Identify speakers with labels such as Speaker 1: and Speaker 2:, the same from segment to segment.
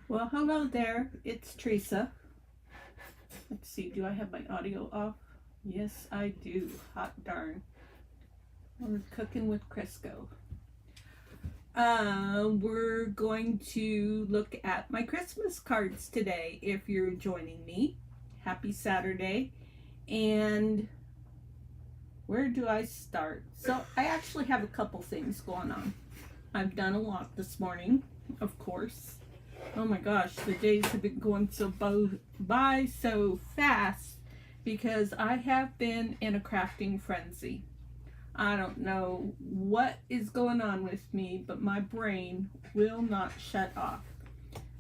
Speaker 1: Well, hello there. It's Theresa. Let's see, do I have my audio off? Yes, I do. Hot darn. We're cooking with Crisco. We're going to look at my Christmas cards today. If you're joining me, happy Saturday. And where do I start? So, I actually have a couple things going on. I've done a lot this morning, of course. Oh my gosh, the days have been going by so fast because I have been in a crafting frenzy. I don't know what is going on with me, but my brain will not shut off.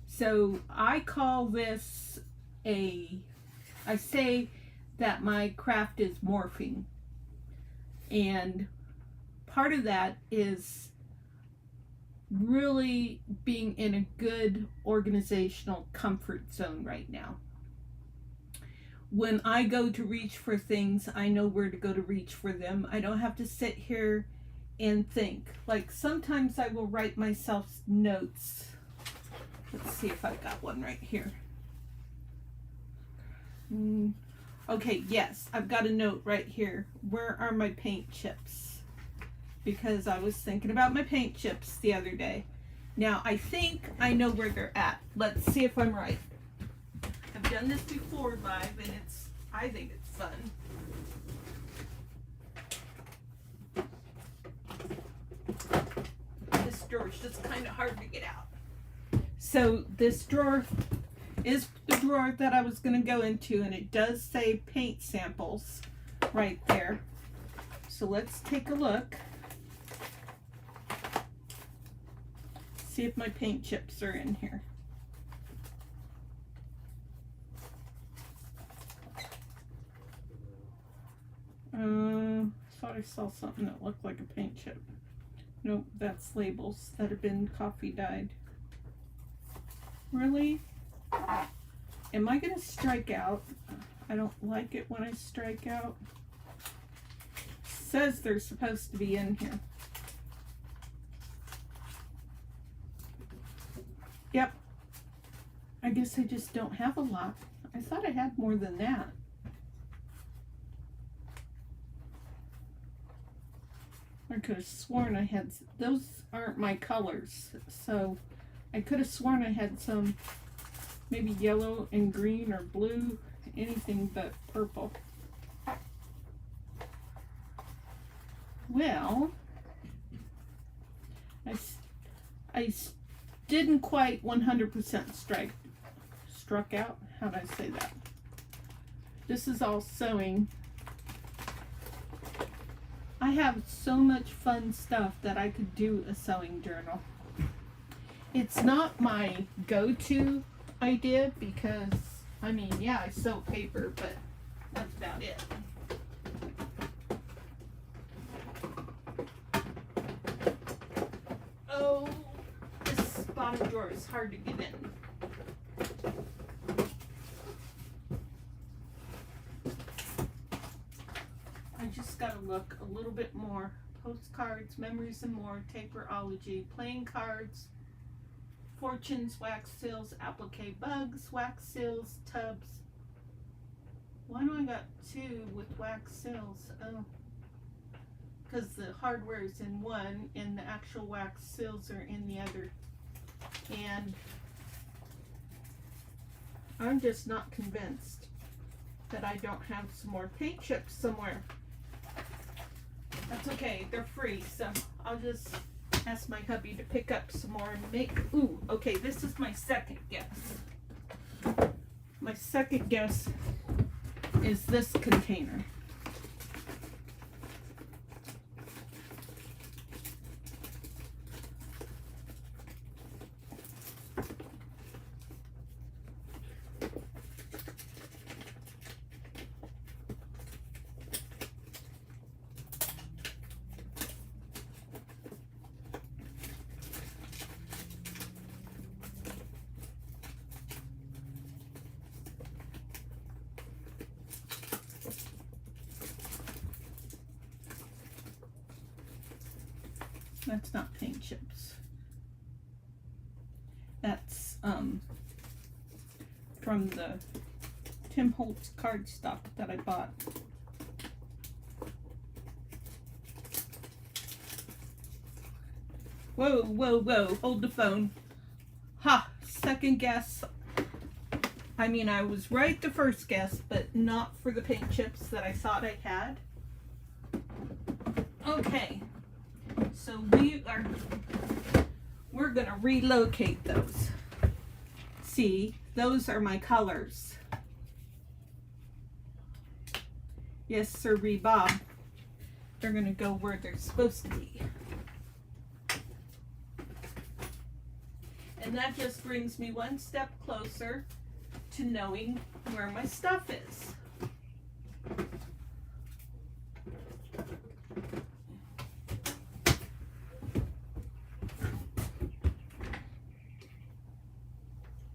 Speaker 1: So I call this I say that my craft is morphing. And part of that is really being in a good organizational comfort zone right now. When I go to reach for things, I know where to go to reach for them. I don't have to sit here and think. Like sometimes I will write myself notes. Let's see if I've got one right here. Okay, yes, I've got a note right here. Where are my paint chips? Because I was thinking about my paint chips the other day. Now, I think I know where they're at. Let's see if I'm right. I've done this before live, and I think it's fun. This drawer is just kind of hard to get out. So this drawer is the drawer that I was going to go into, and it does say paint samples right there. So let's take a look. See if my paint chips are in here. Thought I saw something that looked like a paint chip. Nope, that's labels that have been coffee dyed. Really? Am I gonna strike out? I don't like it when I strike out. It says they're supposed to be in here. Yep. I guess I just don't have a lot. I thought I had more than that. I could have sworn I had, those aren't my colors, so I could have sworn I had some maybe yellow and green or blue, anything but purple. Well, I didn't quite 100% struck out. How do I say that? This is all sewing. I have so much fun stuff that I could do a sewing journal. It's not my go-to idea because, I mean, yeah, I sew paper, but that's about it. Oh, this bottom drawer is hard to get in. I just gotta look a little bit more. Postcards, memories and more, taperology, playing cards, fortunes, wax seals, applique bugs, wax seals, tubs. Why do I got two with wax seals? Oh, because the hardware is in one and the actual wax seals are in the other. And I'm just not convinced that I don't have some more paint chips somewhere. That's okay, they're free, so I'll just ask my hubby to pick up some more and make, ooh, okay, this is my second guess. My second guess is this container. That's not paint chips. That's from the Tim Holtz cardstock that I bought. Whoa, whoa, whoa, hold the phone. Ha, second guess. I mean, I was right the first guess, but not for the paint chips that I thought I had. Okay, so we're gonna relocate those. See, those are my colors. Yes, sirree, Bob. They're gonna go where they're supposed to be. And that just brings me one step closer to knowing where my stuff is.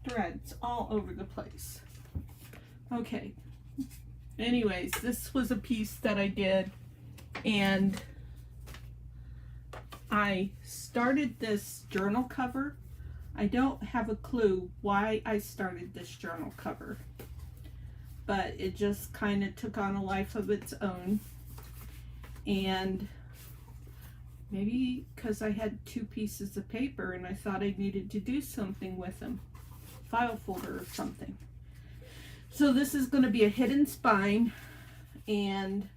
Speaker 1: Threads all over the place. Okay. Anyways, this was a piece that I did, and I started this journal cover. I don't have a clue why I started this journal cover, but it just kind of took on a life of its own. And maybe because I had 2 pieces of paper and I thought I needed to do something with them, file folder or something. So this is going to be a hidden spine, and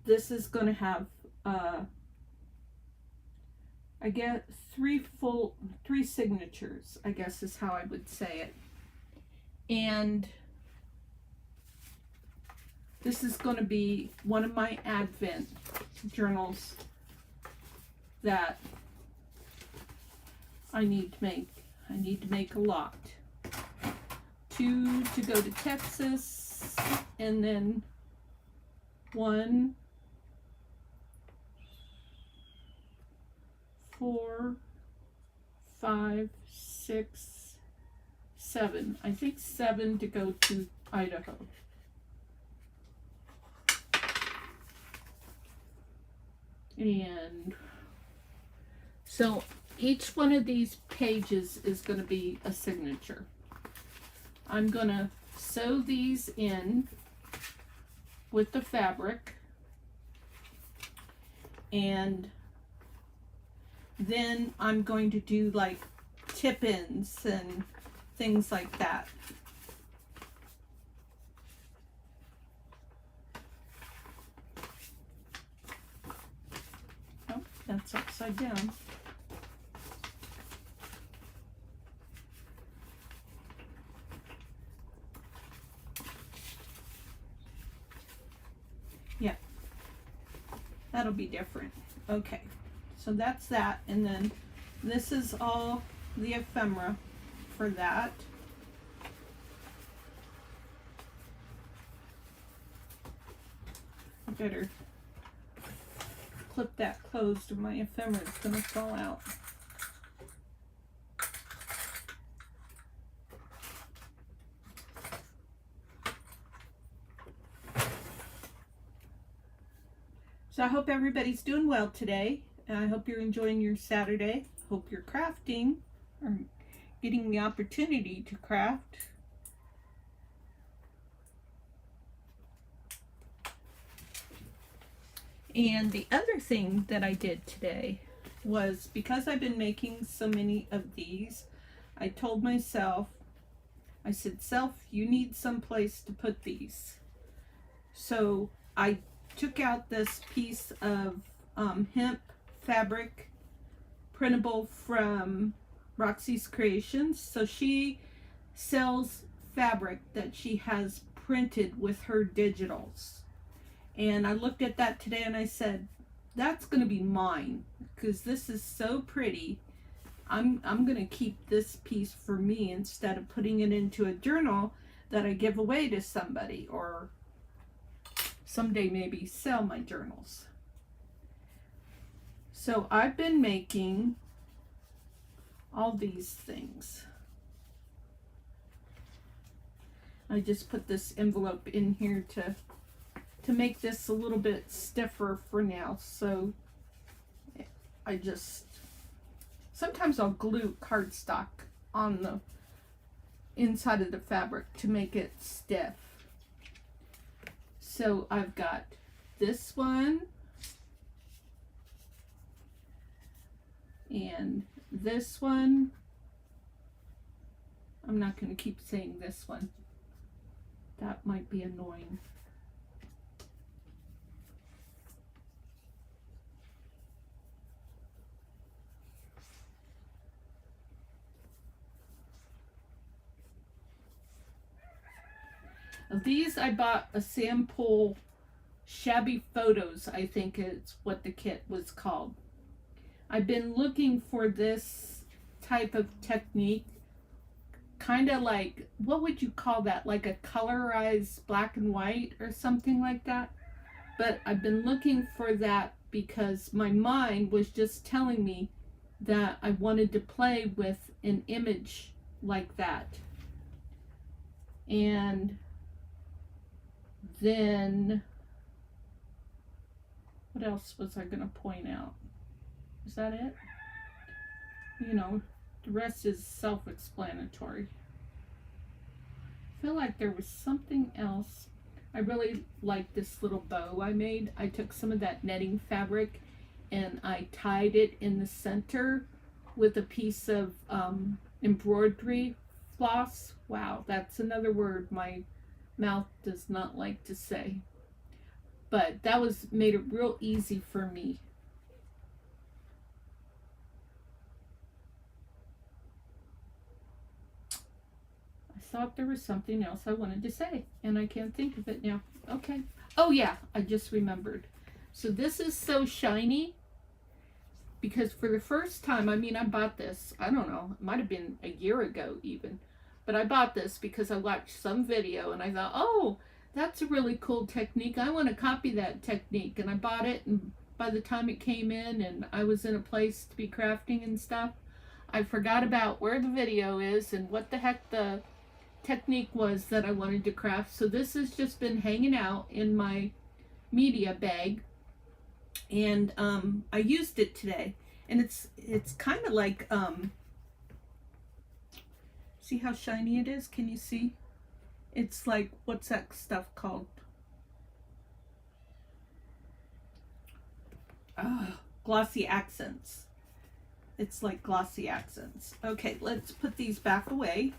Speaker 1: this is going to have I get 3 signatures, I guess is how I would say it. And this is going to be one of my Advent journals that I need to make. I need to make a lot. 2 to go to Texas, and then 1, 4, 5, 6, 7. I think 7 to go to Idaho. And so each one of these pages is going to be a signature. I'm going to sew these in with the fabric, and then I'm going to do like tip-ins and things like that. Oh, that's upside down. Yeah, that'll be different. Okay. So that's that, and then this is all the ephemera for that. I better clip that closed or my ephemera is going to fall out. So I hope everybody's doing well today. And I hope you're enjoying your Saturday. Hope you're crafting or getting the opportunity to craft. And the other thing that I did today was, because I've been making so many of these, I told myself, I said, self, you need some place to put these. So I took out this piece of hemp fabric printable from Roxy's Creations. So she sells fabric that she has printed with her digitals, and I looked at that today and I said, that's going to be mine, because this is so pretty. I'm going to keep this piece for me instead of putting it into a journal that I give away to somebody, or someday maybe sell my journals. So I've been making all these things. I just put this envelope in here to make this a little bit stiffer for now. So I just, sometimes I'll glue cardstock on the inside of the fabric to make it stiff. So I've got this one and this one. I'm not going to keep saying this one. That might be annoying. Of these, I bought a sample Shabby Photos, I think is what the kit was called. I've been looking for this type of technique, kind of like, what would you call that? Like a colorized black and white or something like that. But I've been looking for that because my mind was just telling me that I wanted to play with an image like that. And then, what else was I going to point out? Is that it? You know, the rest is self-explanatory. I feel like there was something else. I really like this little bow I made. I took some of that netting fabric and I tied it in the center with a piece of embroidery floss. Wow, that's another word my mouth does not like to say. But that made it real easy for me. I thought there was something else I wanted to say and I can't think of it now. Okay. Oh yeah, I just remembered. So this is so shiny because for the first time, I mean, I bought this, I don't know, it might have been a year ago even. But I bought this because I watched some video and I thought, oh, that's a really cool technique. I want to copy that technique. And I bought it, and by the time it came in and I was in a place to be crafting and stuff, I forgot about where the video is and what the heck the technique was that I wanted to craft. So this has just been hanging out in my media bag. And I used it today. And it's kind of like... see how shiny it is? Can you see? It's like, what's that stuff called? Glossy accents. It's like glossy accents. Okay, let's put these back away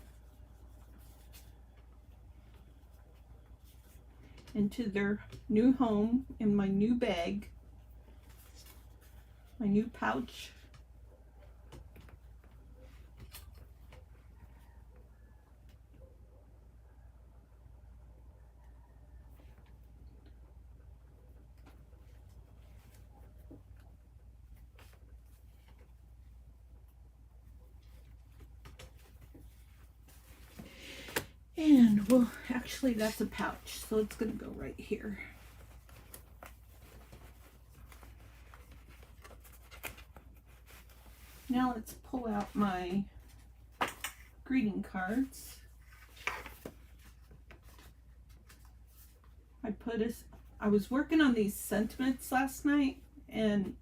Speaker 1: into their new home in my new bag, my new pouch. And, well, actually that's a pouch, so it's going to go right here. Now let's pull out my greeting cards. I was working on these sentiments last night, and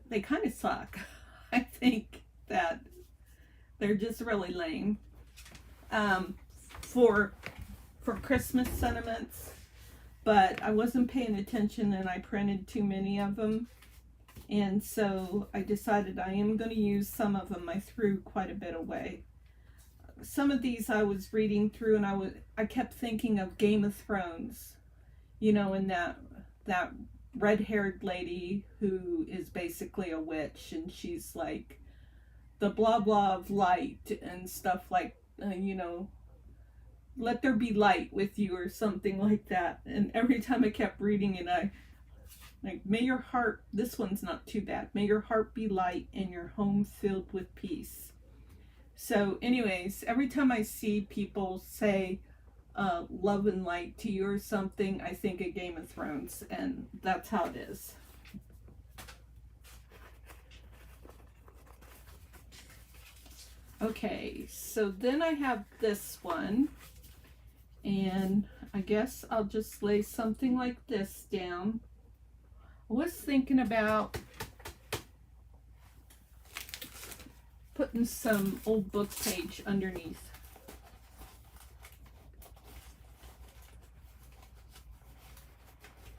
Speaker 1: they kind of suck. I think that they're just really lame. For Christmas sentiments, but I wasn't paying attention and I printed too many of them, and so I decided I am going to use some of them. I threw quite a bit away. Some of these I was reading through and I kept thinking of Game of Thrones, you know, and that red-haired lady who is basically a witch, and she's like the blah blah of light and stuff like, you know, let there be light with you or something like that. And every time I kept reading it, I like, may your heart, this one's not too bad, may your heart be light and your home filled with peace. So anyways, every time I see people say love and light to you or something, I think of Game of Thrones, and that's how it is. Okay, so then I have this one, and I guess I'll just lay something like this down. I was thinking about putting some old book page underneath.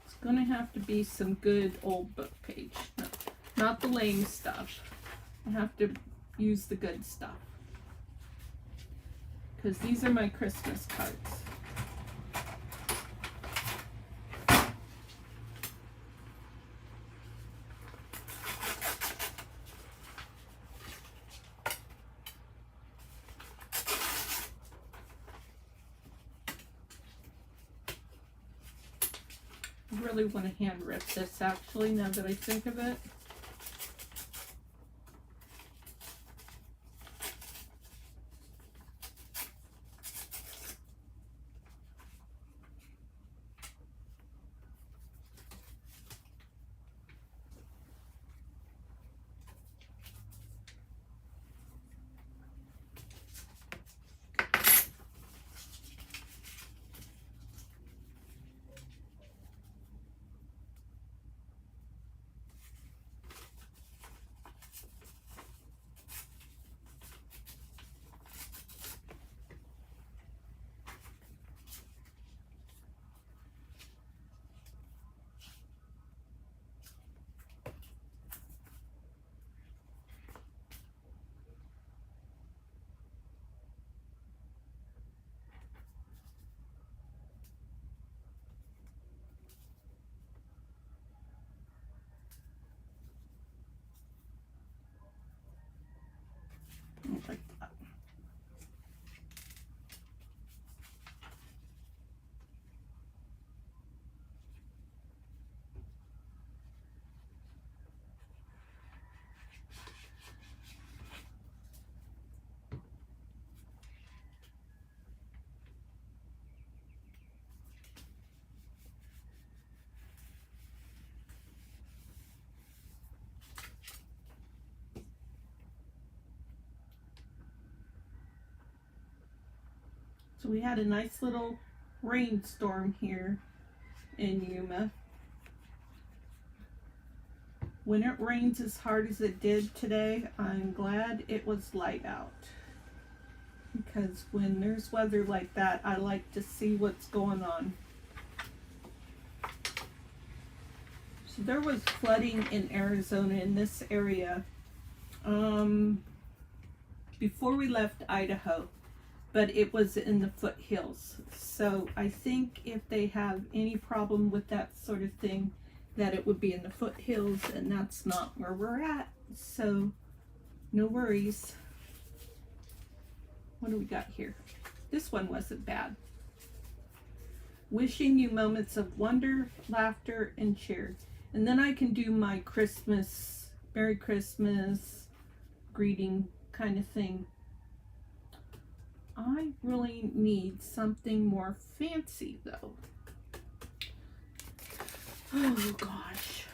Speaker 1: It's gonna have to be some good old book page, not the lame stuff. I have to use the good stuff, because these are my Christmas cards. I really want to hand rip this, actually, now that I think of it. Like that. So we had a nice little rainstorm here in Yuma. When it rains as hard as it did today, I'm glad it was light out. Because when there's weather like that, I like to see what's going on. So there was flooding in Arizona in this area before we left Idaho. But it was in the foothills. So I think if they have any problem with that sort of thing, that it would be in the foothills, and that's not where we're at. So no worries. What do we got here? This one wasn't bad. Wishing you moments of wonder, laughter, and cheer. And then I can do my Christmas, Merry Christmas greeting kind of thing. I really need something more fancy, though. Oh, gosh.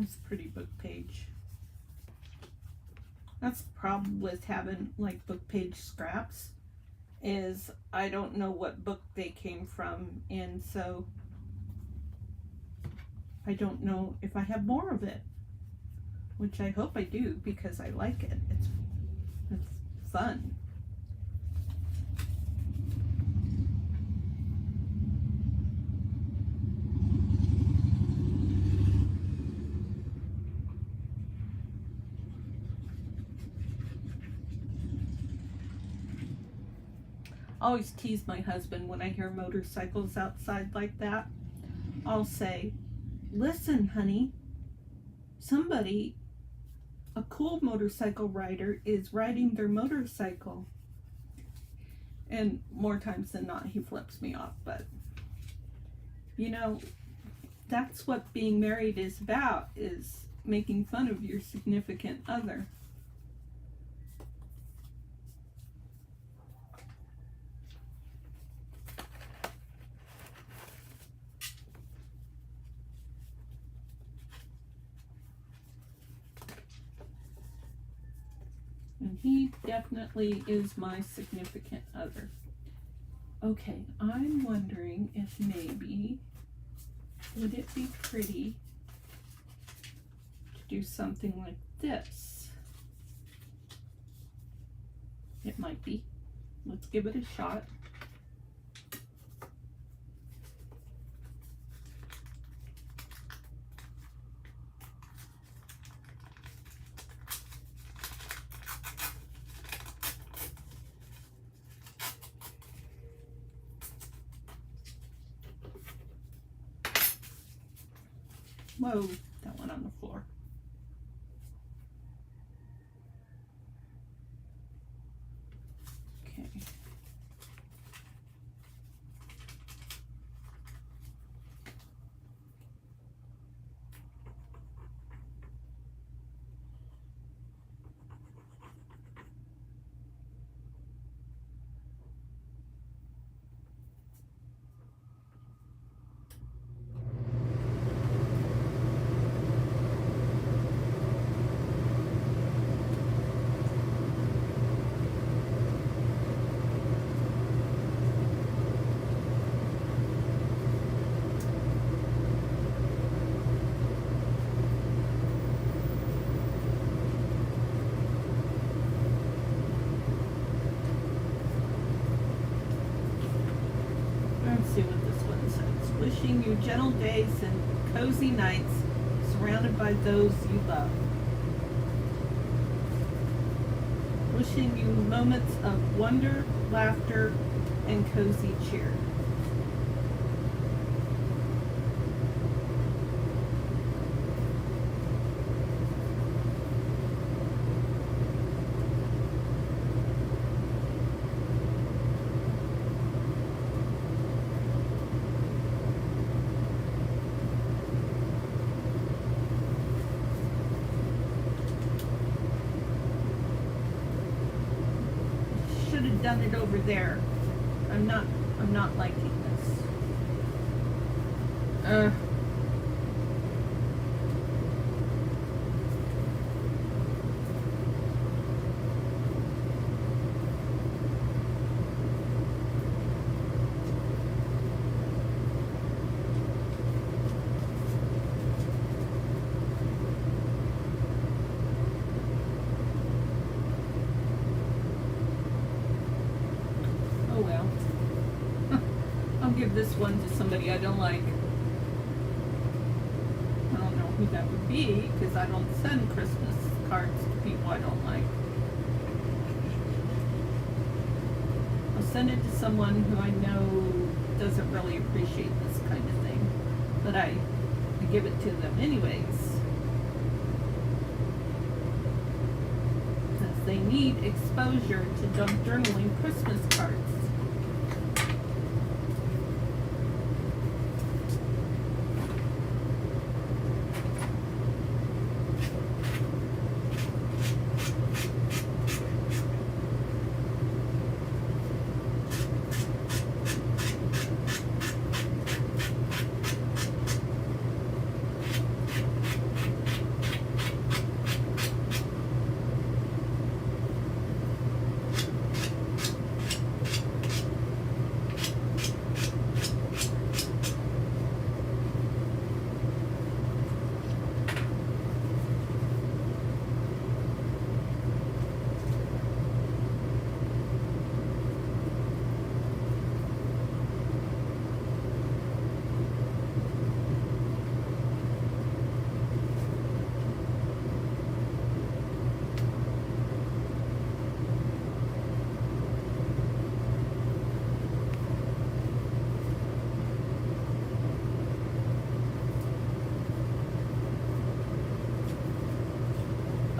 Speaker 1: It's a pretty book page. That's the problem with having like book page scraps, is I don't know what book they came from, and so I don't know if I have more of it, which I hope I do because I like it. It's fun. always tease my husband when I hear motorcycles outside like that. I'll say, listen, honey, somebody, a cool motorcycle rider, is riding their motorcycle. And more times than not, he flips me off. But, you know, that's what being married is about, is making fun of your significant other. And he definitely is my significant other. Okay, I'm wondering if maybe, would it be pretty to do something like this? It might be. Let's give it a shot. Whoa, that went on the floor. Okay. Let's see what this one says. Wishing you gentle days and cozy nights surrounded by those you love. Wishing you moments of wonder, laughter, and cozy cheer. Done it over there. I'm not liking this. Give this one to somebody I don't like. I don't know who that would be because I don't send Christmas cards to people I don't like. I'll send it to someone who I know doesn't really appreciate this kind of thing, but I give it to them anyways because they need exposure to junk journaling Christmas cards.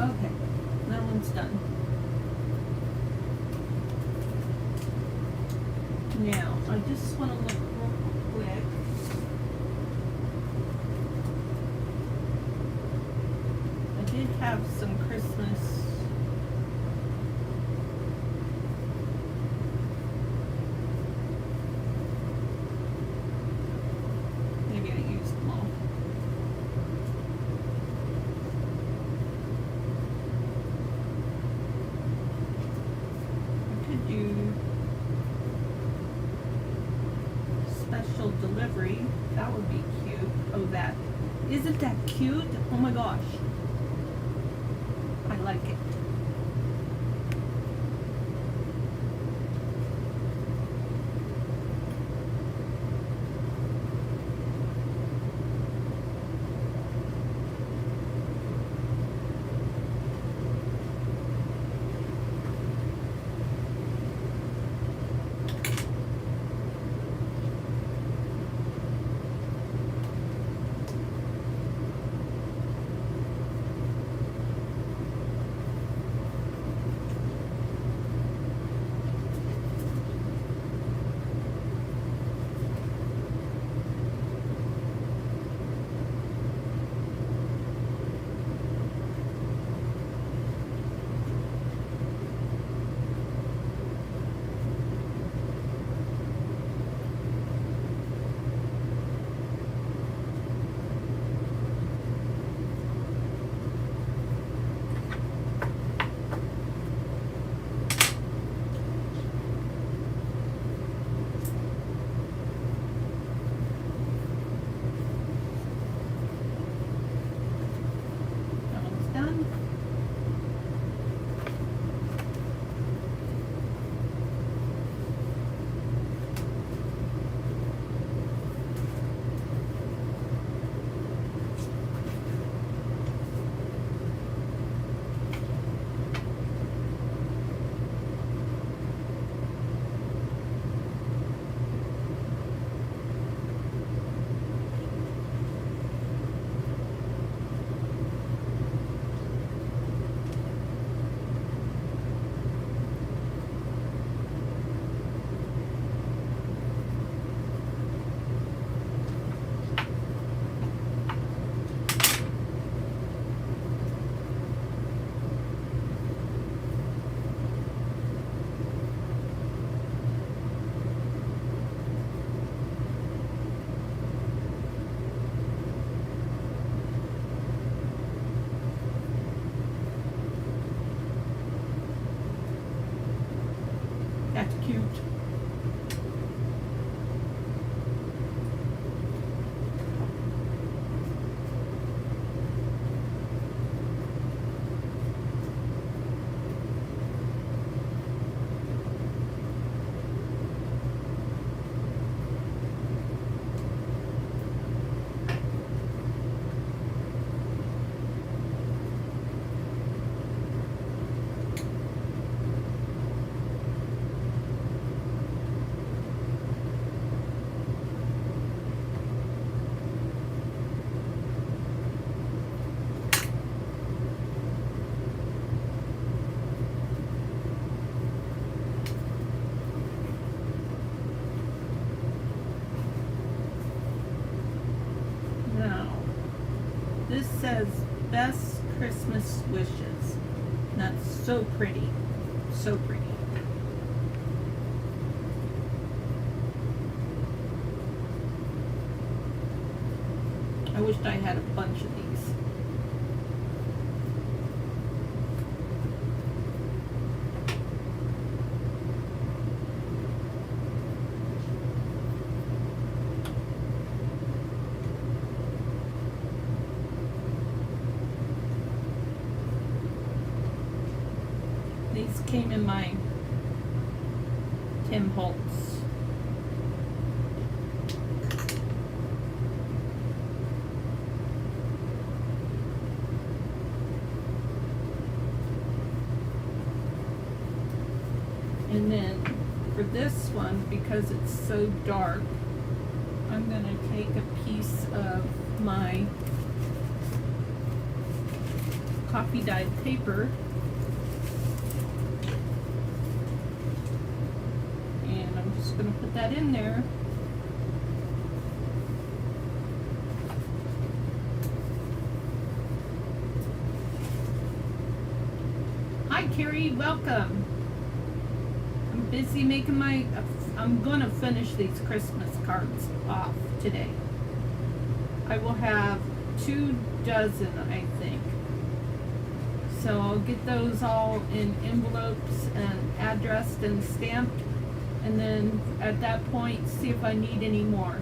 Speaker 1: Okay, that one's done. Now, I just want to look real quick. I did have some Christmas. Maybe I used them all. I could do special delivery. That would be cute. Oh, that. Isn't that cute? Oh my gosh. I like it. That one's done. That's cute. Now, this says best Christmas wishes. That's so pretty. So pretty. I wished I had a bunch of these. These came in my Tim Holtz. And then for this one, because it's so dark, I'm going to take a piece of my coffee dyed paper. And I'm just going to put that in there. Hi Carrie, welcome. I'm busy making I'm going to finish these Christmas cards off today. I will have 2 dozen, I think. So I'll get those all in envelopes and addressed and stamped, and then at that point see if I need any more.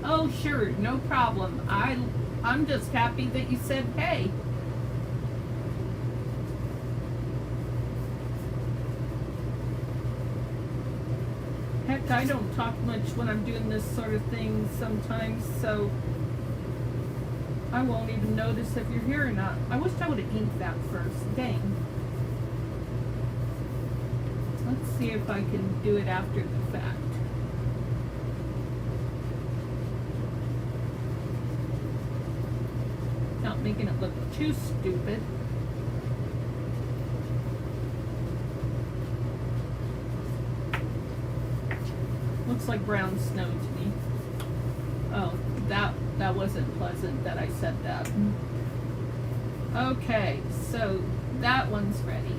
Speaker 1: Oh sure, no problem. I'm just happy that you said hey. Heck, I don't talk much when I'm doing this sort of thing sometimes, so I won't even notice if you're here or not. I wish I would have inked that first. Dang. Let's see if I can do it after the fact. Not making it look too stupid. Looks like brown snow to me. Oh, that wasn't pleasant that I said that. Okay, so that one's ready.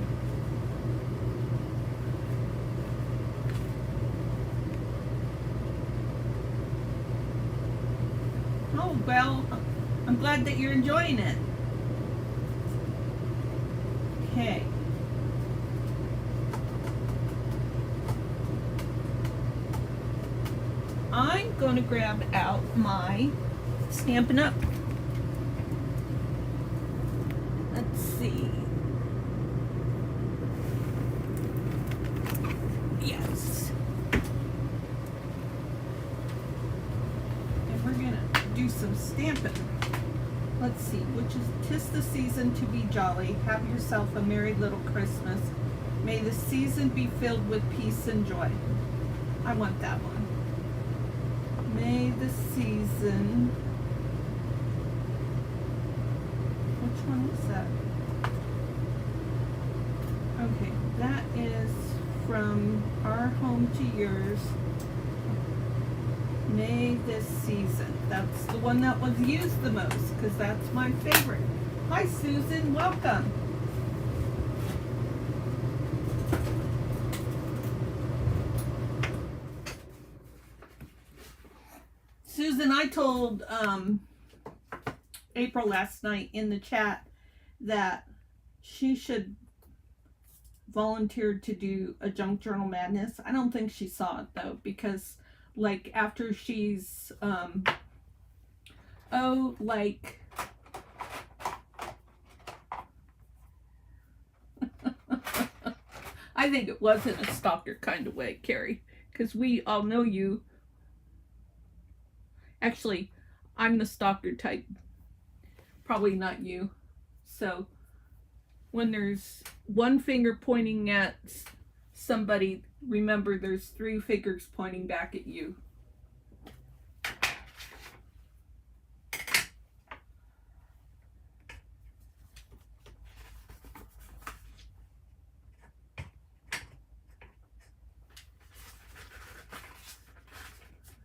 Speaker 1: Oh, well, I'm glad that you're enjoying it. Okay. I'm going to grab out my Stampin' Up. Let's see. Yes. And we're going to do some stamping. Let's see, which is 'tis the season to be jolly. Have yourself a merry little Christmas. May the season be filled with peace and joy. I want that one. May the season. Which one is that? Okay, that is from Our Home to Yours. May this season. That's the one that was used the most because that's my favorite. Hi Susan, welcome. Susan, I told April last night in the chat that she should volunteer to do a Junk Journal Madness. I don't think she saw it though, because like after she's like I think it was in a stalker kind of way, Carrie, because we all know you. Actually, I'm the stalker type. Probably not you. So when there's one finger pointing at somebody, remember there's 3 fingers pointing back at you.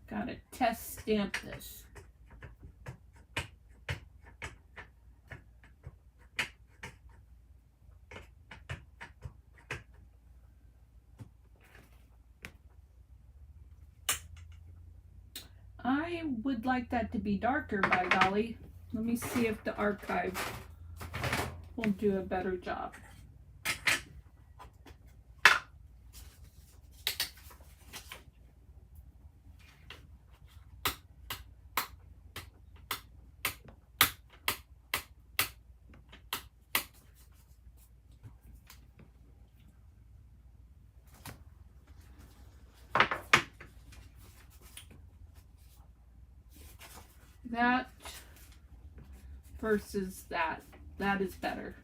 Speaker 1: Gotta test stamp this. I would like that to be darker, by golly. Let me see if the archive will do a better job. That versus that is better.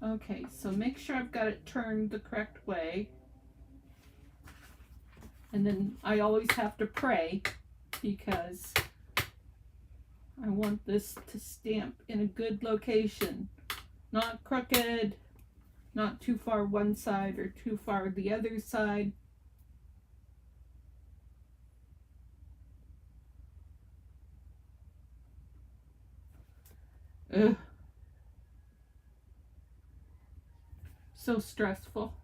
Speaker 1: Okay, so make sure I've got it turned the correct way. And then I always have to pray because I want this to stamp in a good location, not crooked, not too far one side or too far the other side. Ugh. So stressful.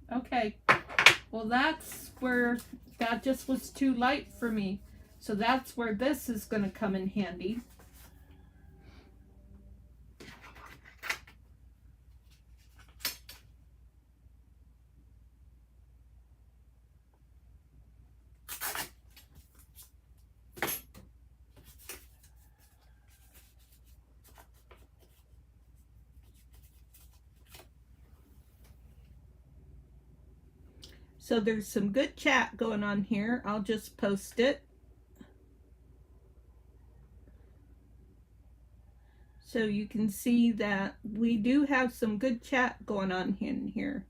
Speaker 1: Okay, well that's where that just was too light for me. So that's where this is going to come in handy. So there's some good chat going on here. I'll just post it. So you can see that we do have some good chat going on in here.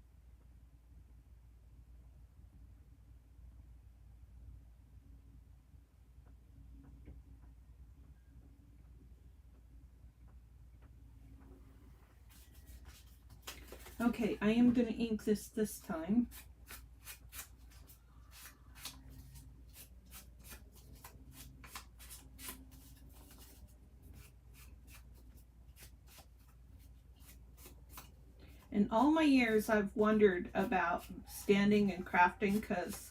Speaker 1: Okay, I am going to ink this time. In all my years, I've wondered about standing and crafting because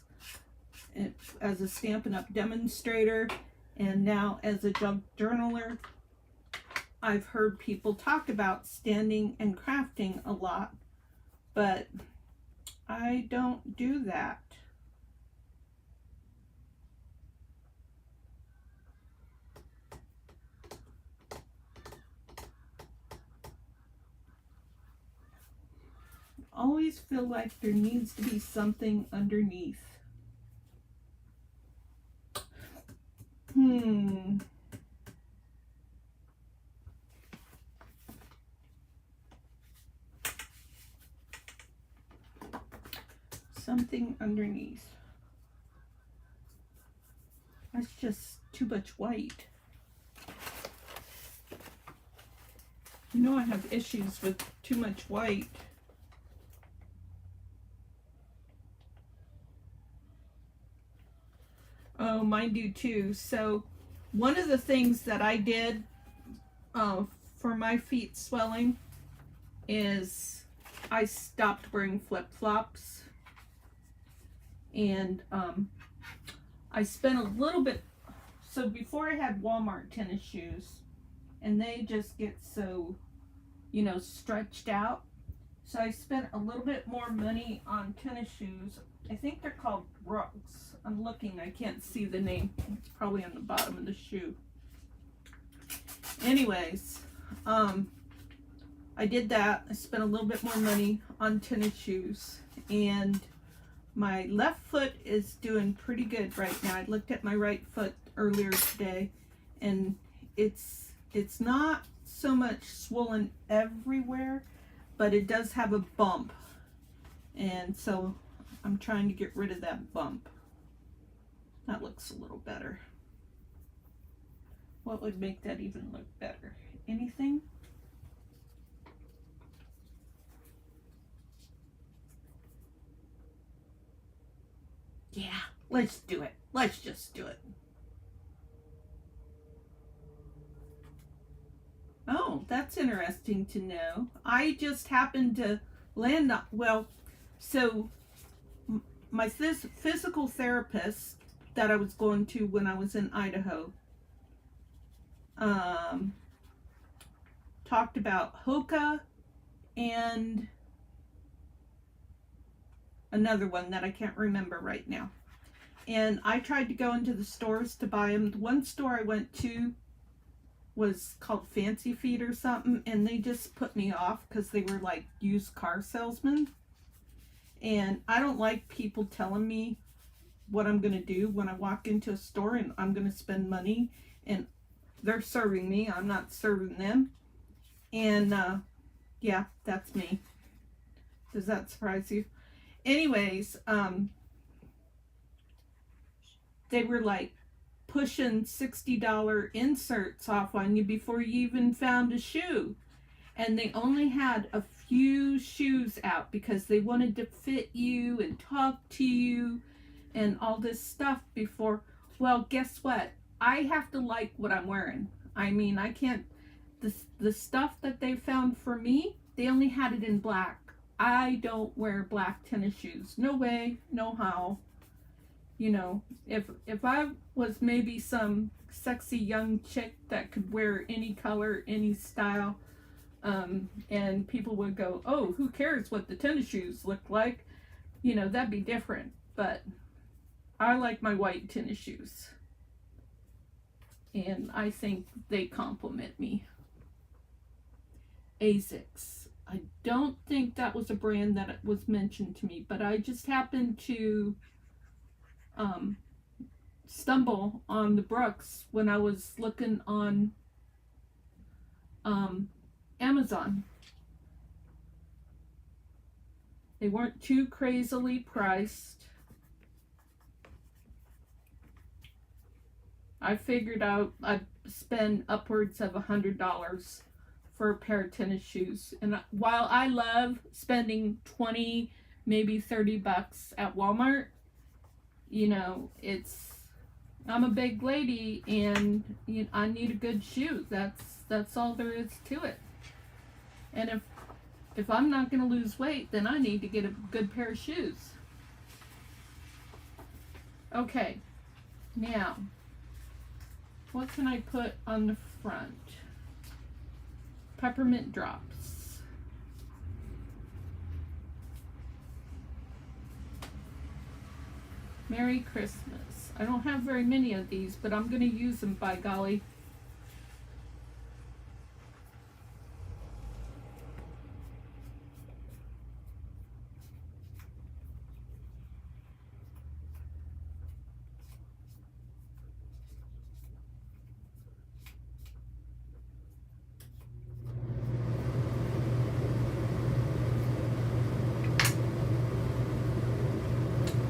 Speaker 1: as a Stampin' Up! Demonstrator and now as a junk journaler, I've heard people talk about standing and crafting a lot, but I don't do that. Always feel like there needs to be something underneath. Something underneath. That's just too much white. You know I have issues with too much white. Oh, mine do too. So one of the things that I did for my feet swelling is I stopped wearing flip-flops. And I spent a little bit, so before I had Walmart tennis shoes, and they just get so, you know, stretched out. So I spent a little bit more money on tennis shoes. I think they're called Brooks. I'm looking, I can't see the name. It's probably on the bottom of the shoe. Anyways, I did that. I spent a little bit more money on tennis shoes, and my left foot is doing pretty good right now. I looked at my right foot earlier today, and it's not so much swollen everywhere, but it does have a bump, and so I'm trying to get rid of that bump. That looks a little better. What would make that even look better? Anything? Yeah, let's do it. Let's just do it. Oh, that's interesting to know. I just happened to land on, well, so my physical therapist that I was going to when I was in Idaho talked about Hoka and another one that I can't remember right now. And I tried to go into the stores to buy them. The one store I went to was called Fancy Feet or something, and they just put me off because they were like used car salesmen. And I don't like people telling me what I'm going to do when I walk into a store and I'm going to spend money, and they're serving me, I'm not serving them. And Yeah, that's me. Does that surprise you? Anyways, they were like pushing $60 inserts off on you before you even found a shoe. And they only had a few shoes out because they wanted to fit you and talk to you and all this stuff before. Well, guess what? I have to like what I'm wearing. I mean, I can't. The stuff that they found for me, they only had it in black. I don't wear black tennis shoes. No way, no how. You know, if I was maybe some sexy young chick that could wear any color, any style, and people would go, oh, who cares what the tennis shoes look like? You know, that'd be different. But I like my white tennis shoes. And I think they compliment me. ASICS. I don't think that was a brand that was mentioned to me, but I just happened to stumble on the Brooks when I was looking on Amazon. They weren't too crazily priced. I figured out I'd spend upwards of $100 for a pair of tennis shoes. And while I love spending 20, maybe $30 at Walmart, you know, I'm a big lady and I need a good shoe. That's all there is to it. And if I'm not going to lose weight, then I need to get a good pair of shoes. Okay, now, what can I put on the front? Peppermint drops. Merry Christmas. I don't have very many of these, but I'm going to use them, by golly.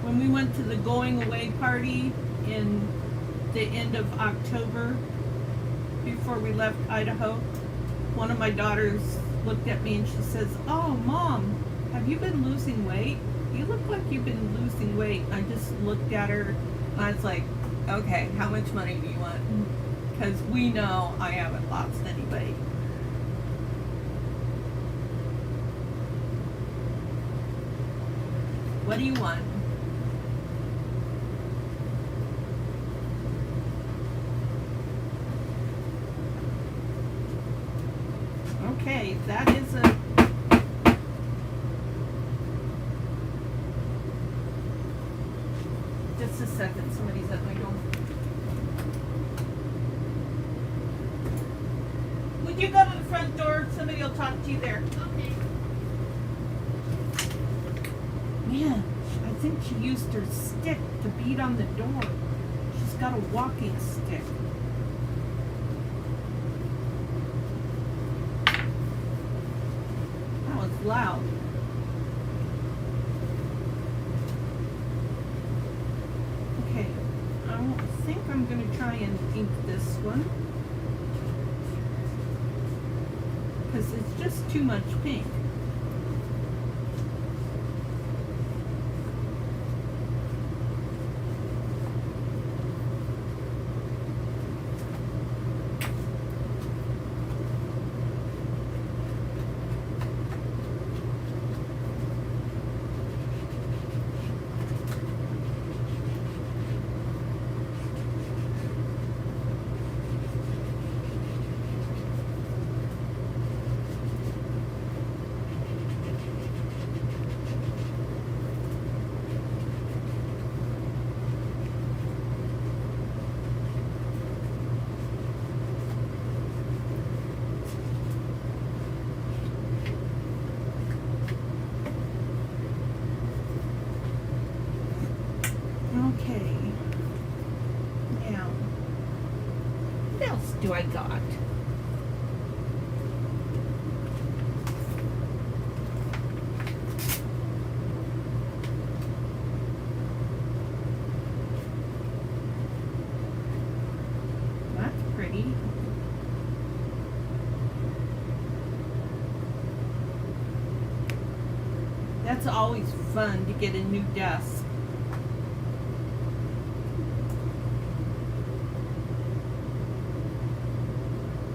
Speaker 1: When we went to the going away party in the end of October, before we left Idaho, one of my daughters looked at me and she says, oh, Mom, have you been losing weight? You look like you've been losing weight. I just looked at her and I was like, okay, how much money do you want? Because we know I haven't lost any weight. What do you want? Okay, that is a just a second, somebody's at my door. Would you go to the front door? Somebody will talk to you there.
Speaker 2: Okay.
Speaker 1: Man, I think she used her stick to beat on the door. She's got a walking stick. That was loud. Okay, I think I'm going to try and ink this one. Because it's just too much pink. Okay. Now, what else do I got? That's always fun to get a new desk.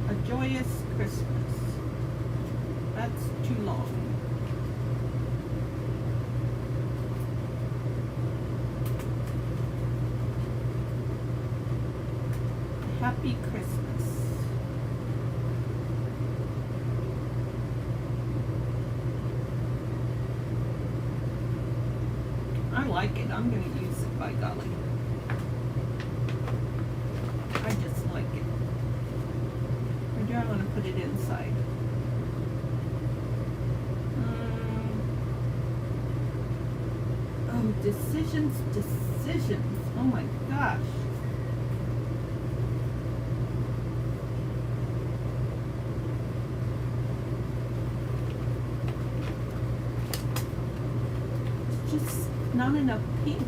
Speaker 1: A joyous Christmas. That's too long. Happy Christmas. I like it. I'm going to use it, by golly. I just like it. Or do I want to put it inside? Oh, decisions. Oh my gosh. Just not enough pink.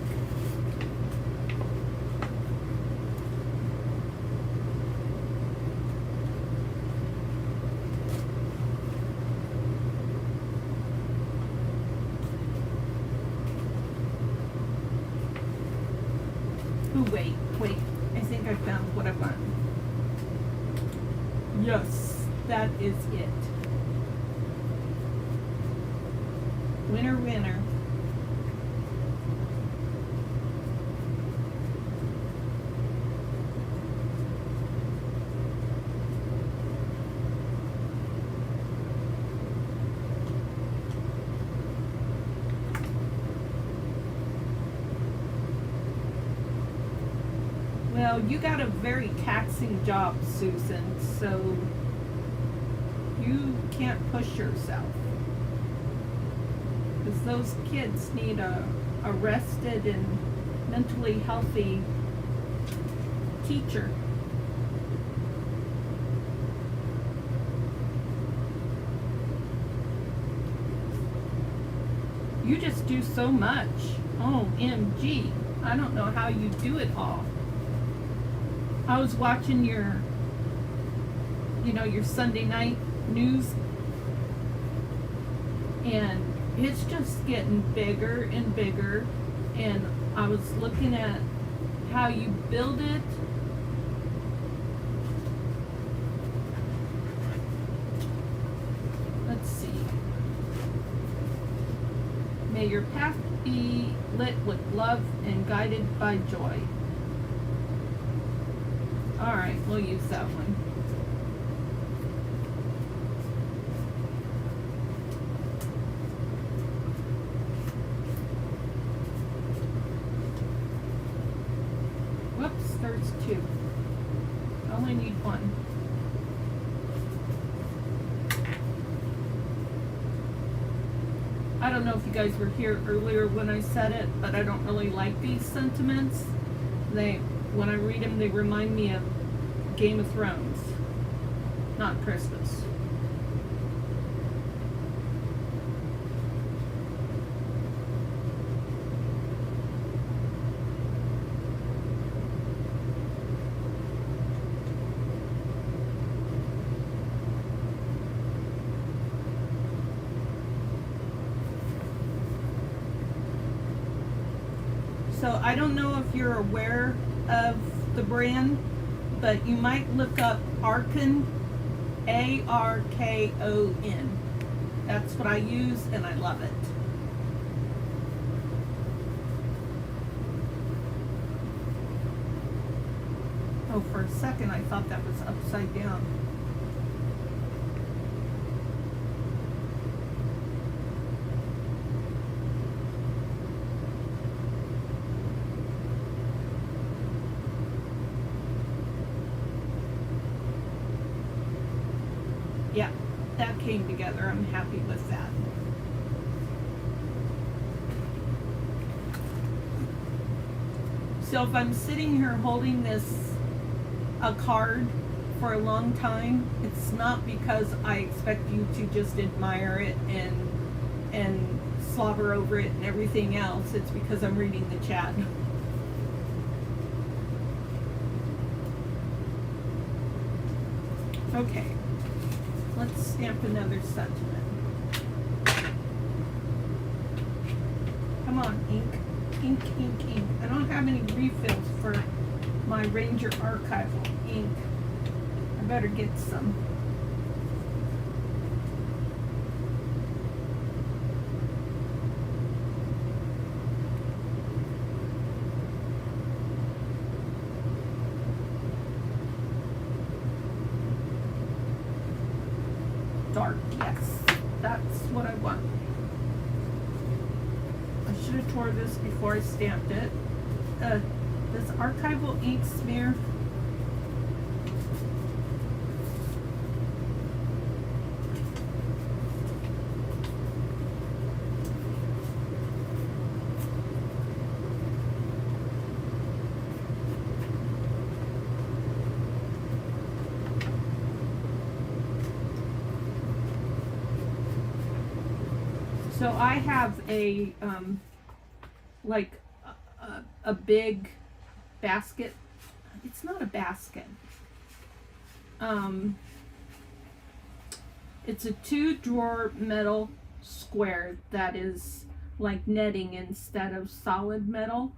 Speaker 1: Oh, wait. I think I found what I want. Yes, that is it. Winner, winner. Well, you got a very taxing job, Susan, so you can't push yourself. Because those kids need a rested and mentally healthy teacher. You just do so much. OMG. I don't know how you do it all. I was watching your Sunday night news, and it's just getting bigger and bigger, and I was looking at how you build it. Let's see. May your path be lit with love and guided by joy. All right, we'll use that one. Whoops, there's two. I only need one. I don't know if you guys were here earlier when I said it, but I don't really like these sentiments. When I read them, they remind me of Game of Thrones, not Christmas. So I don't know if you're aware of the brand, but you might look up Arkon, Arkon. That's what I use, and I love it. Oh, for a second I thought that was upside down. Yeah, that came together. I'm happy with that. So if I'm sitting here holding a card for a long time, it's not because I expect you to just admire it and slobber over it and everything else. It's because I'm reading the chat. Okay. Let's stamp another sentiment. Come on, ink. Ink, ink, ink. I don't have any refills for my Ranger archival ink. I better get some. Dark, yes. That's what I want. I should have tore this before I stamped it. This archival ink smear. So I have a like a big basket. It's not a basket. It's a 2-drawer metal square that is like netting instead of solid metal,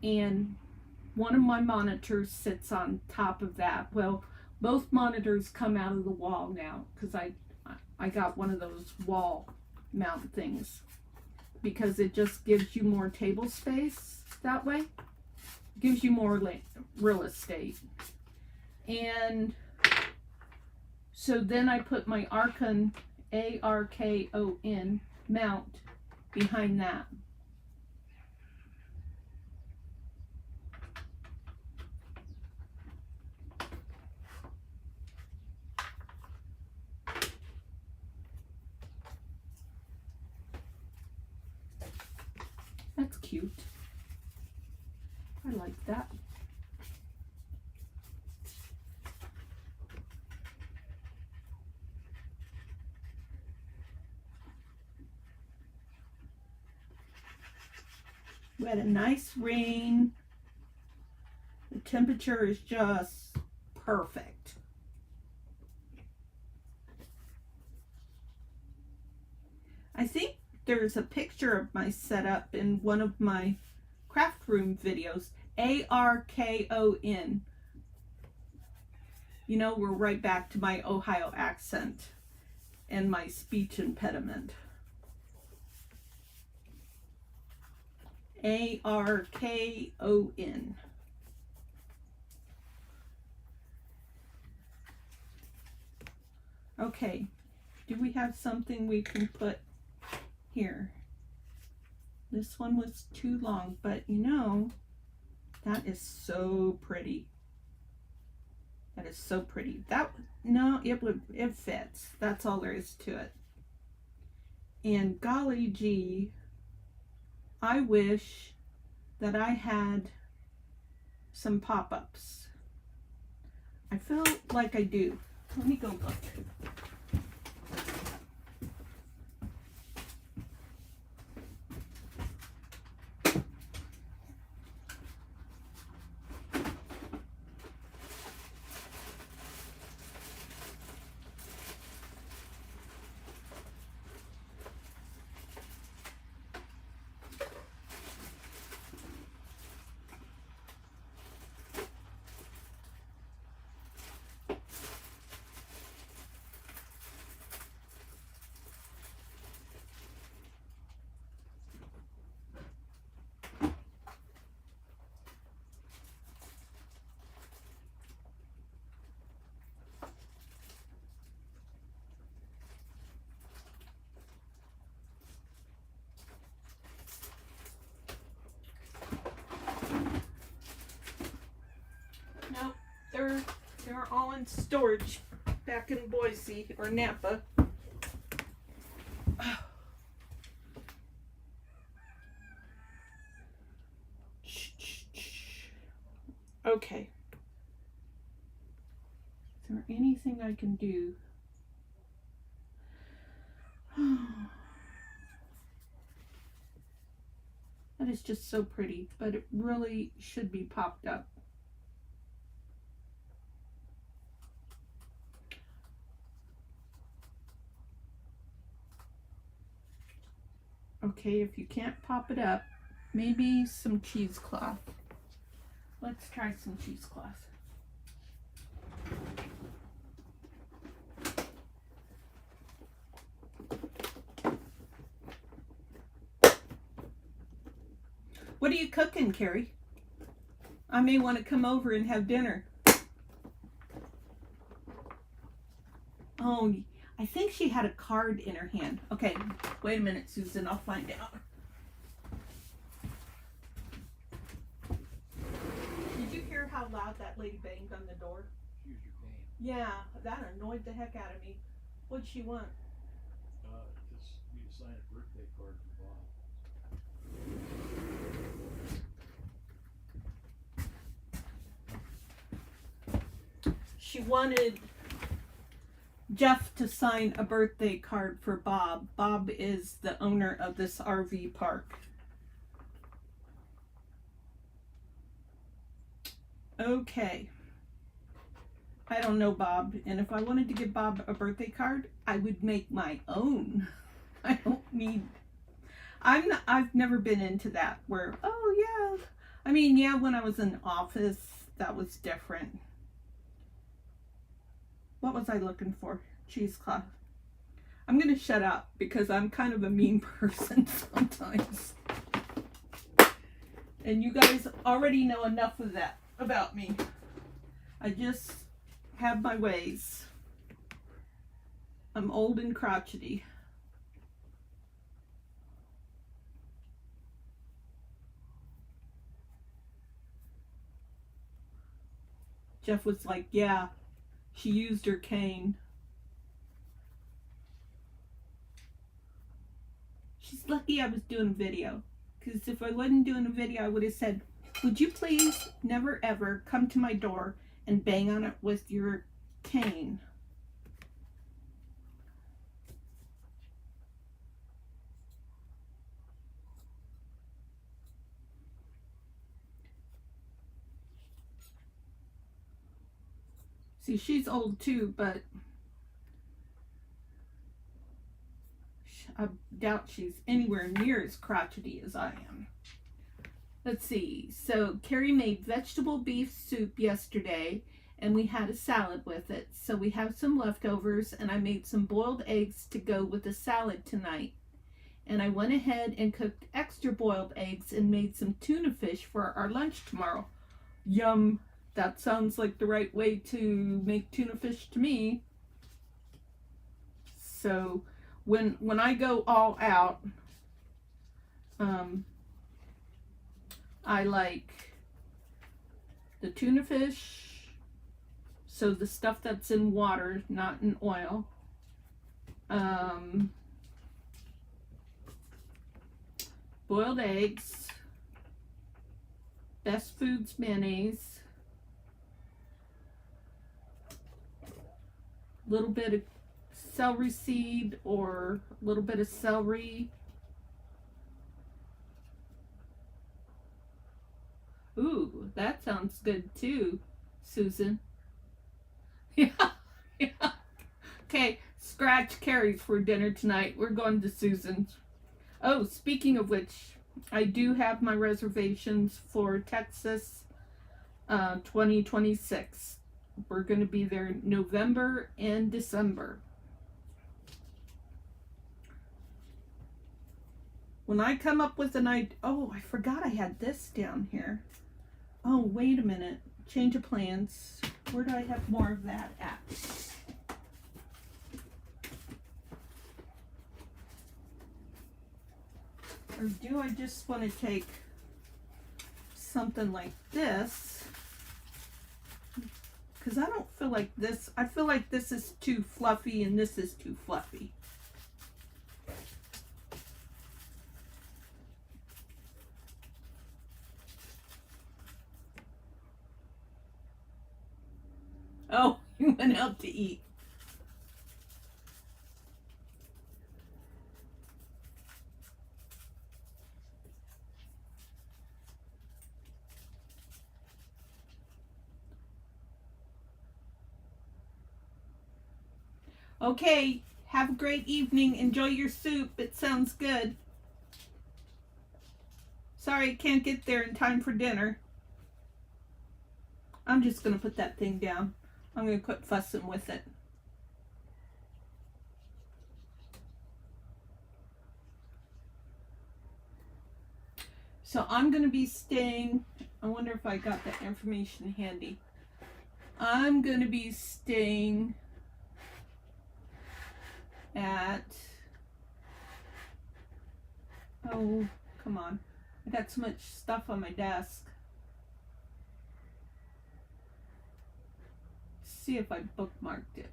Speaker 1: and one of my monitors sits on top of that. Well, both monitors come out of the wall now because I got one of those wall mount things because it just gives you more table space that way. Gives you more real estate. And so then I put my Arkon, ARKON mount behind that. That's cute. I like that. We had a nice rain. The temperature is just perfect. I think there's a picture of my setup in one of my craft room videos. ARKON. You know, we're right back to my Ohio accent and my speech impediment. ARKON. Okay, do we have something we can put here? This one was too long, but you know, that is so pretty. That is so pretty. No, it fits. That's all there is to it. And golly gee, I wish that I had some pop-ups. I feel like I do. Let me go look. Nope, they're all in storage back in Boise or Napa. Okay. Is there anything I can do? That is just so pretty, but it really should be popped up. Okay, if you can't pop it up, maybe some cheesecloth. Let's try some cheesecloth. What are you cooking, Carrie? I may want to come over and have dinner. Oh, I think she had a card in her hand. Okay, wait a minute, Susan. I'll find out. Did you hear how loud that lady banged on the door?
Speaker 2: She used your cane.
Speaker 1: Yeah, that annoyed the heck out of me. What'd she want?
Speaker 2: Just me to sign a birthday card for Bob.
Speaker 1: She wanted Jeff to sign a birthday card for Bob. Bob is the owner of this RV park. Okay. I don't know Bob, and if I wanted to give Bob a birthday card, I would make my own. I don't need... I've never been into that where, oh yeah. I mean, yeah, when I was in office, that was different. What was I looking for? Cheesecloth. I'm going to shut up because I'm kind of a mean person sometimes. And you guys already know enough of that about me. I just have my ways. I'm old and crotchety. Jeff was like, yeah, she used her cane. She's lucky I was doing a video. Because if I wasn't doing a video, I would have said, would you please never ever come to my door and bang on it with your cane? See, she's old too, but I doubt she's anywhere near as crotchety as I am. Let's see. So Carrie made vegetable beef soup yesterday, and we had a salad with it. So we have some leftovers, and I made some boiled eggs to go with the salad tonight. And I went ahead and cooked extra boiled eggs and made some tuna fish for our lunch tomorrow. Yum. That sounds like the right way to make tuna fish to me. So when I go all out, I like the tuna fish, so the stuff that's in water, not in oil. Boiled eggs, Best Foods mayonnaise, a little bit of celery seed or a little bit of celery. Ooh, that sounds good too, Susan. Yeah, yeah. Okay, scratch Carrie's for dinner tonight. We're going to Susan's. Oh, speaking of which, I do have my reservations for Texas 2026. We're going to be there November and December. When I come up with an idea, oh, I forgot I had this down here. Oh, wait a minute. Change of plans. Where do I have more of that at? Or do I just want to take something like this? Because I don't feel like this. I feel like this is too fluffy and this is too fluffy. Oh, you went out to eat. Okay, have a great evening. Enjoy your soup. It sounds good. Sorry, I can't get there in time for dinner. I'm just going to put that thing down. I'm going to quit fussing with it. So I'm going to be staying, I wonder if I got that information handy. I'm going to be staying at, oh, come on. I got so much stuff on my desk. See if I bookmarked it.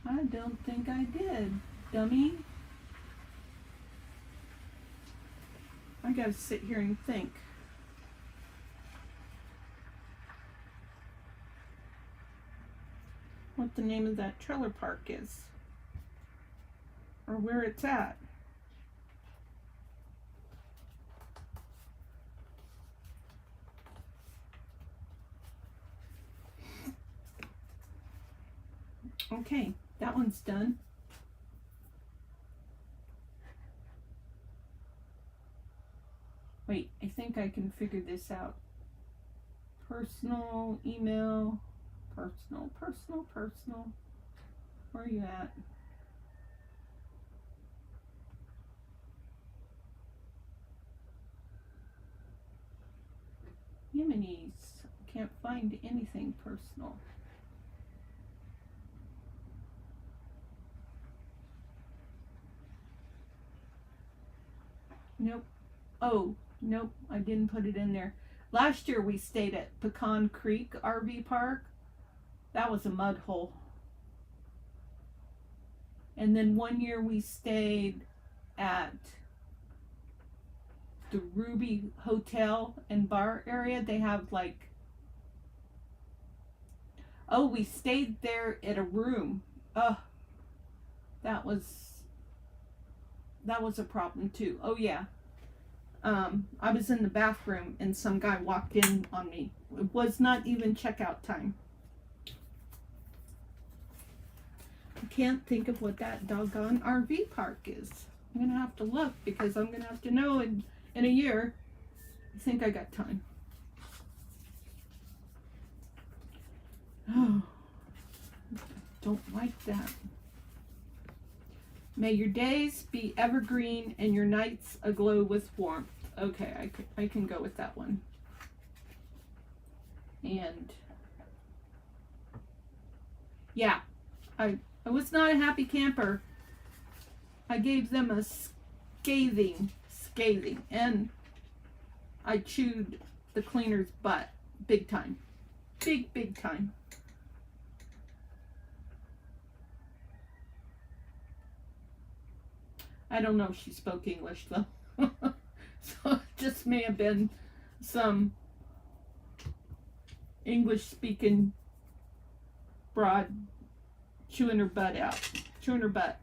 Speaker 1: I don't think I did, dummy. I gotta sit here and think. What the name of that trailer park is. Or where it's at. Okay, that one's done. Wait, I think I can figure this out. Personal, email, personal. Where are you at? Yeminis. Can't find anything personal. Nope. Oh, nope, I didn't put it in there. Last year we stayed at Pecan Creek RV Park. That was a mud hole. And then one year we stayed at the Ruby Hotel and Bar area. They have like, oh, we stayed there at a room. Oh, that was a problem too. Oh yeah. I was in the bathroom and some guy walked in on me. It was not even checkout time. I can't think of what that doggone RV park is. I'm gonna have to look because I'm gonna have to know in a year. I think I got time. Oh, don't like that. May your days be evergreen and your nights aglow with warmth. Okay, I can go with that one. And yeah, I was not a happy camper. I gave them a scathing, and I chewed the cleaner's butt big time. Big time. I don't know if she spoke English though. So it just may have been some English speaking broad chewing her butt out. Chewing her butt.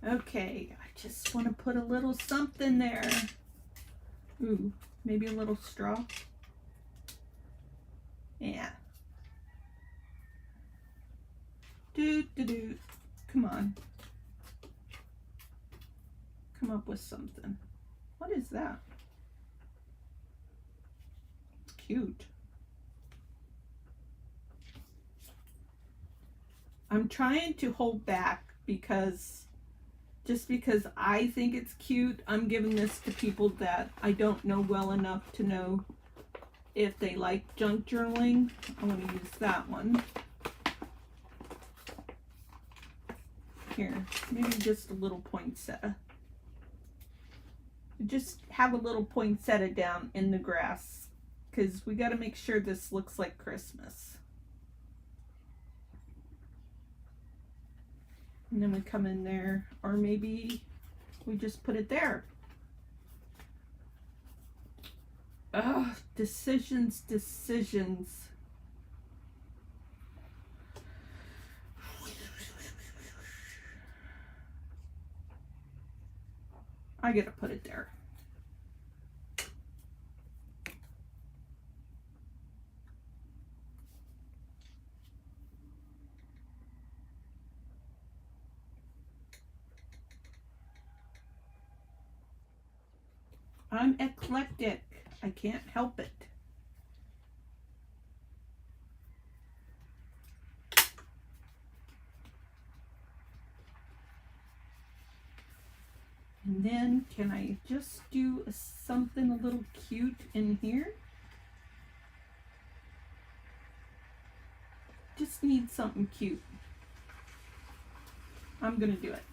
Speaker 1: Okay, I just want to put a little something there. Ooh, maybe a little straw. Yeah. Do. Come on. Come up with something. What is that? It's cute. I'm trying to hold back because I think it's cute, I'm giving this to people that I don't know well enough to know if they like junk journaling. I want to use that one. Here, maybe just a little poinsettia. Just have a little poinsettia down in the grass because we got to make sure this looks like Christmas. And then we come in there, or maybe we just put it there. Ugh, decisions. I gotta put it there. I'm eclectic. I can't help it. And then can I just do something a little cute in here? Just need something cute. I'm gonna do it.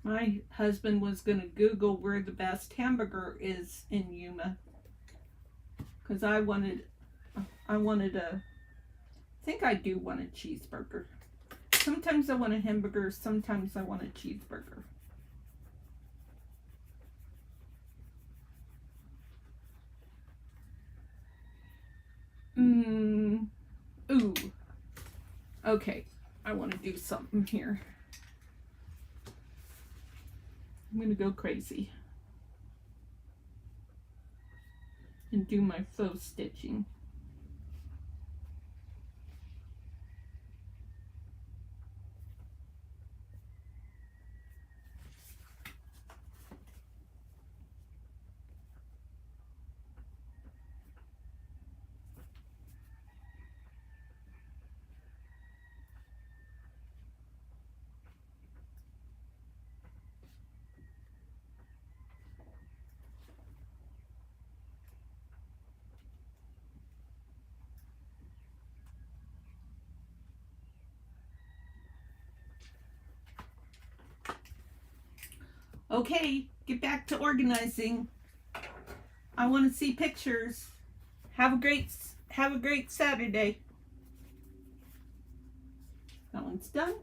Speaker 1: My husband was going to Google where the best hamburger is in Yuma, because I think I do want a cheeseburger. Sometimes I want a hamburger, sometimes I want a cheeseburger. Ooh. Okay, I want to do something here. I'm gonna go crazy and do my faux stitching. Okay, get back to organizing. I want to see pictures. Have a great Saturday. That one's done.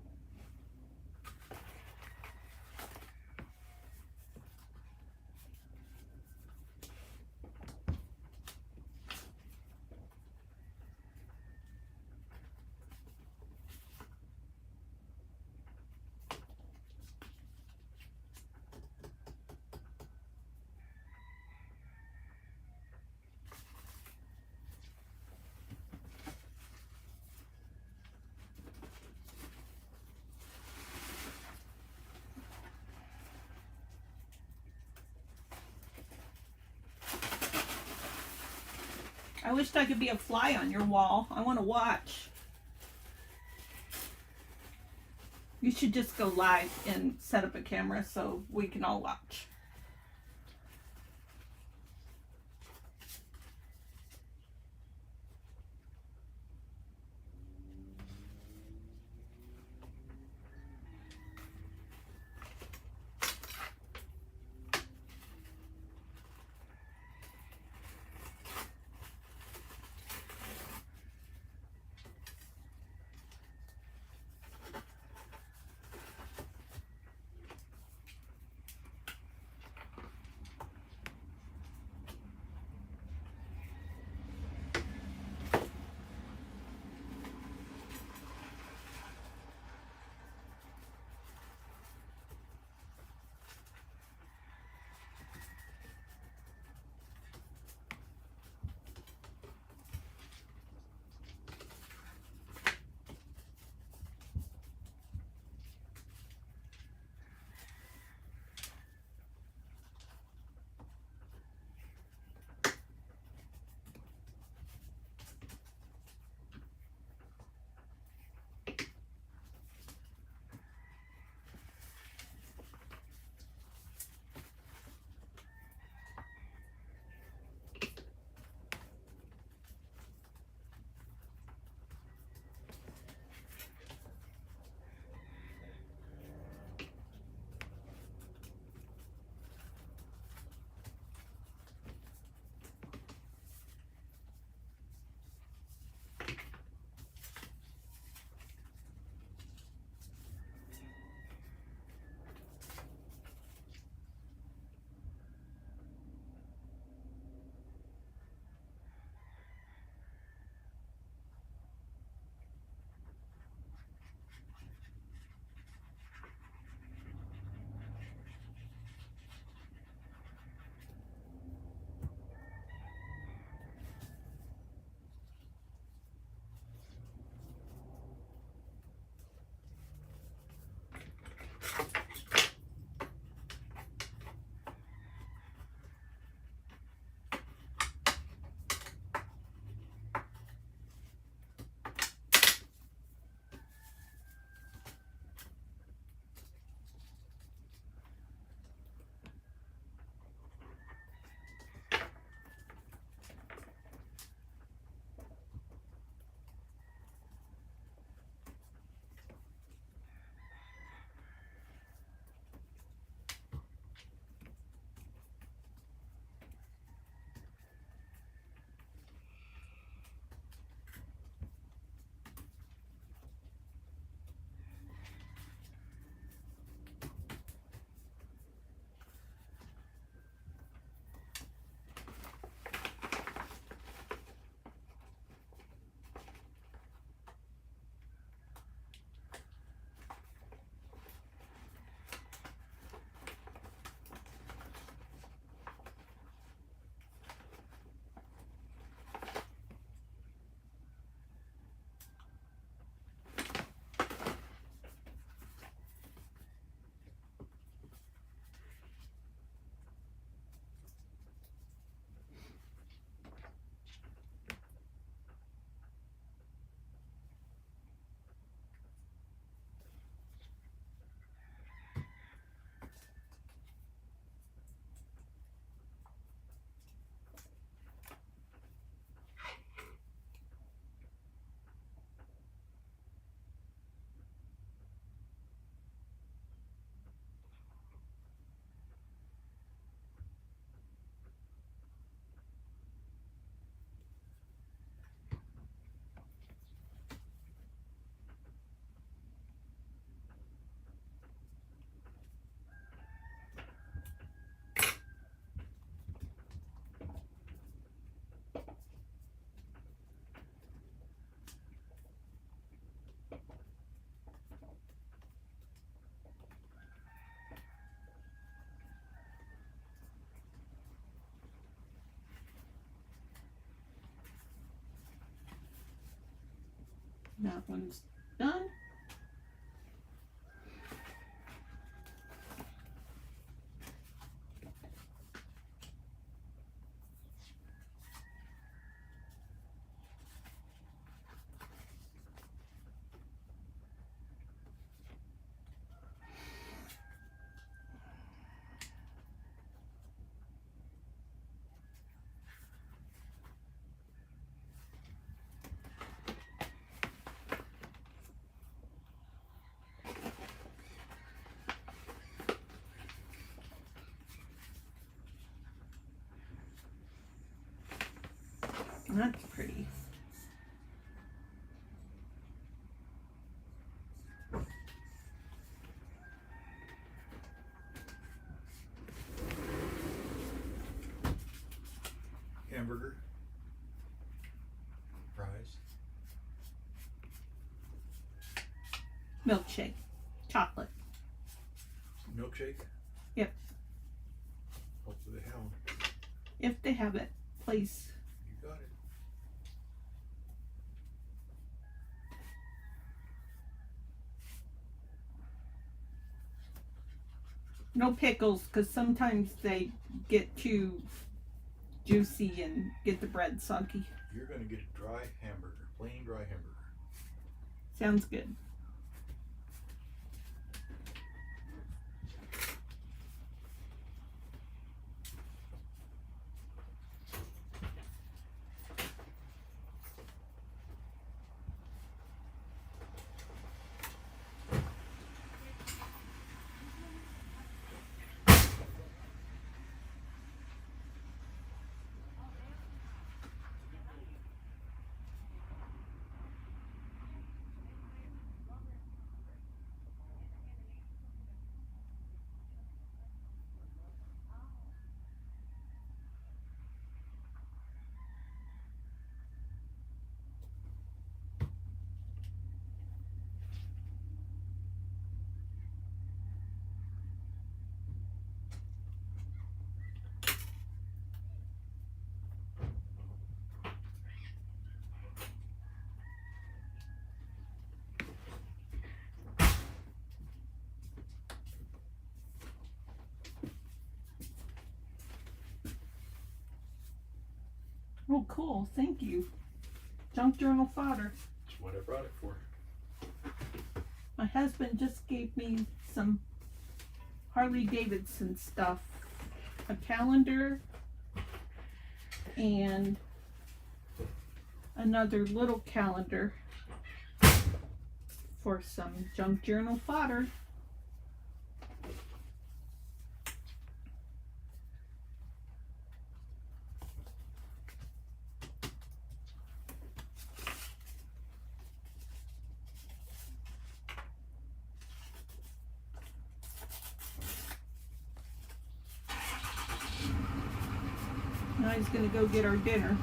Speaker 1: I wished I could be a fly on your wall. I want to watch. You should just go live and set up a camera so we can all watch. That one's done. That's pretty.
Speaker 2: Hamburger. Fries.
Speaker 1: Milkshake. Chocolate.
Speaker 2: Milkshake.
Speaker 1: Yep.
Speaker 2: Hopefully they have.
Speaker 1: If they have it, please.
Speaker 2: You got it.
Speaker 1: No pickles, because sometimes they get too juicy and get the bread soggy.
Speaker 2: You're going to get a dry hamburger. Plain dry hamburger.
Speaker 1: Sounds good. Oh, cool. Thank you. Junk journal fodder.
Speaker 2: That's what I brought it for.
Speaker 1: My husband just gave me some Harley Davidson stuff. A calendar and another little calendar for some junk journal fodder. Now he's gonna go get our dinner.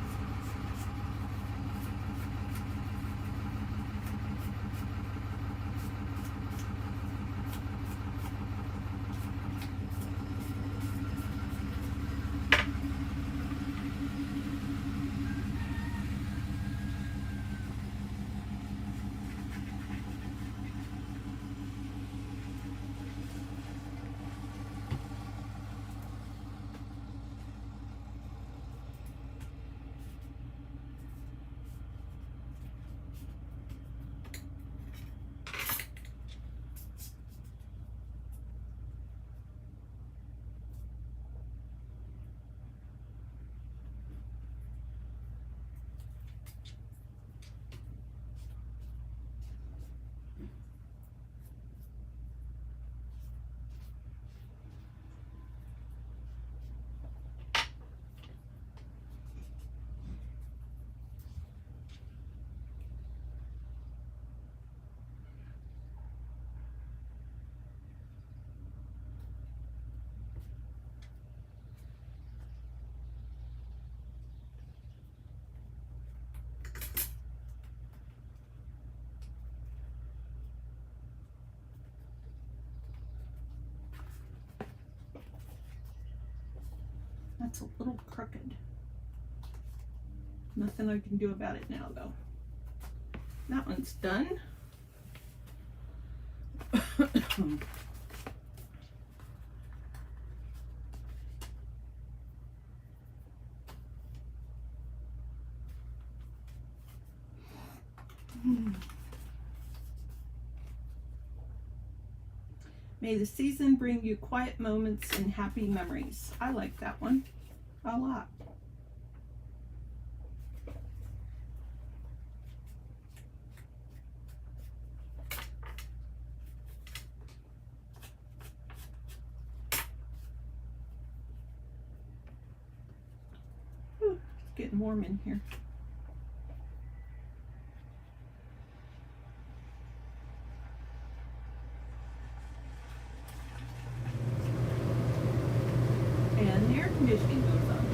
Speaker 1: That's a little crooked. Nothing I can do about it now, though. That one's done. May the season bring you quiet moments and happy memories. I like that one a lot. Ooh, it's getting warm in here. And the air conditioning goes on.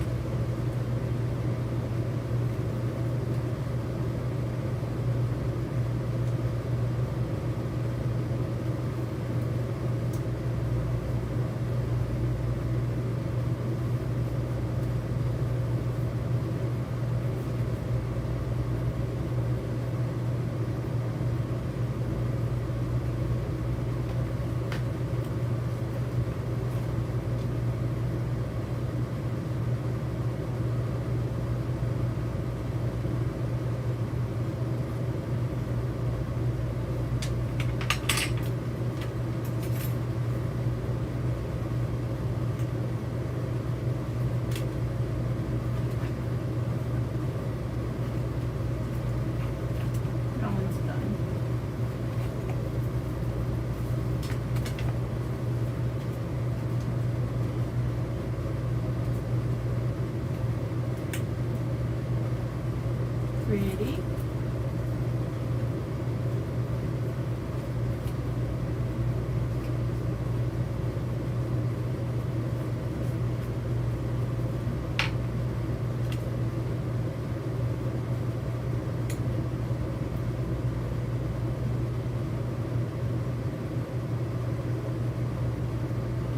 Speaker 1: That one's done. Pretty.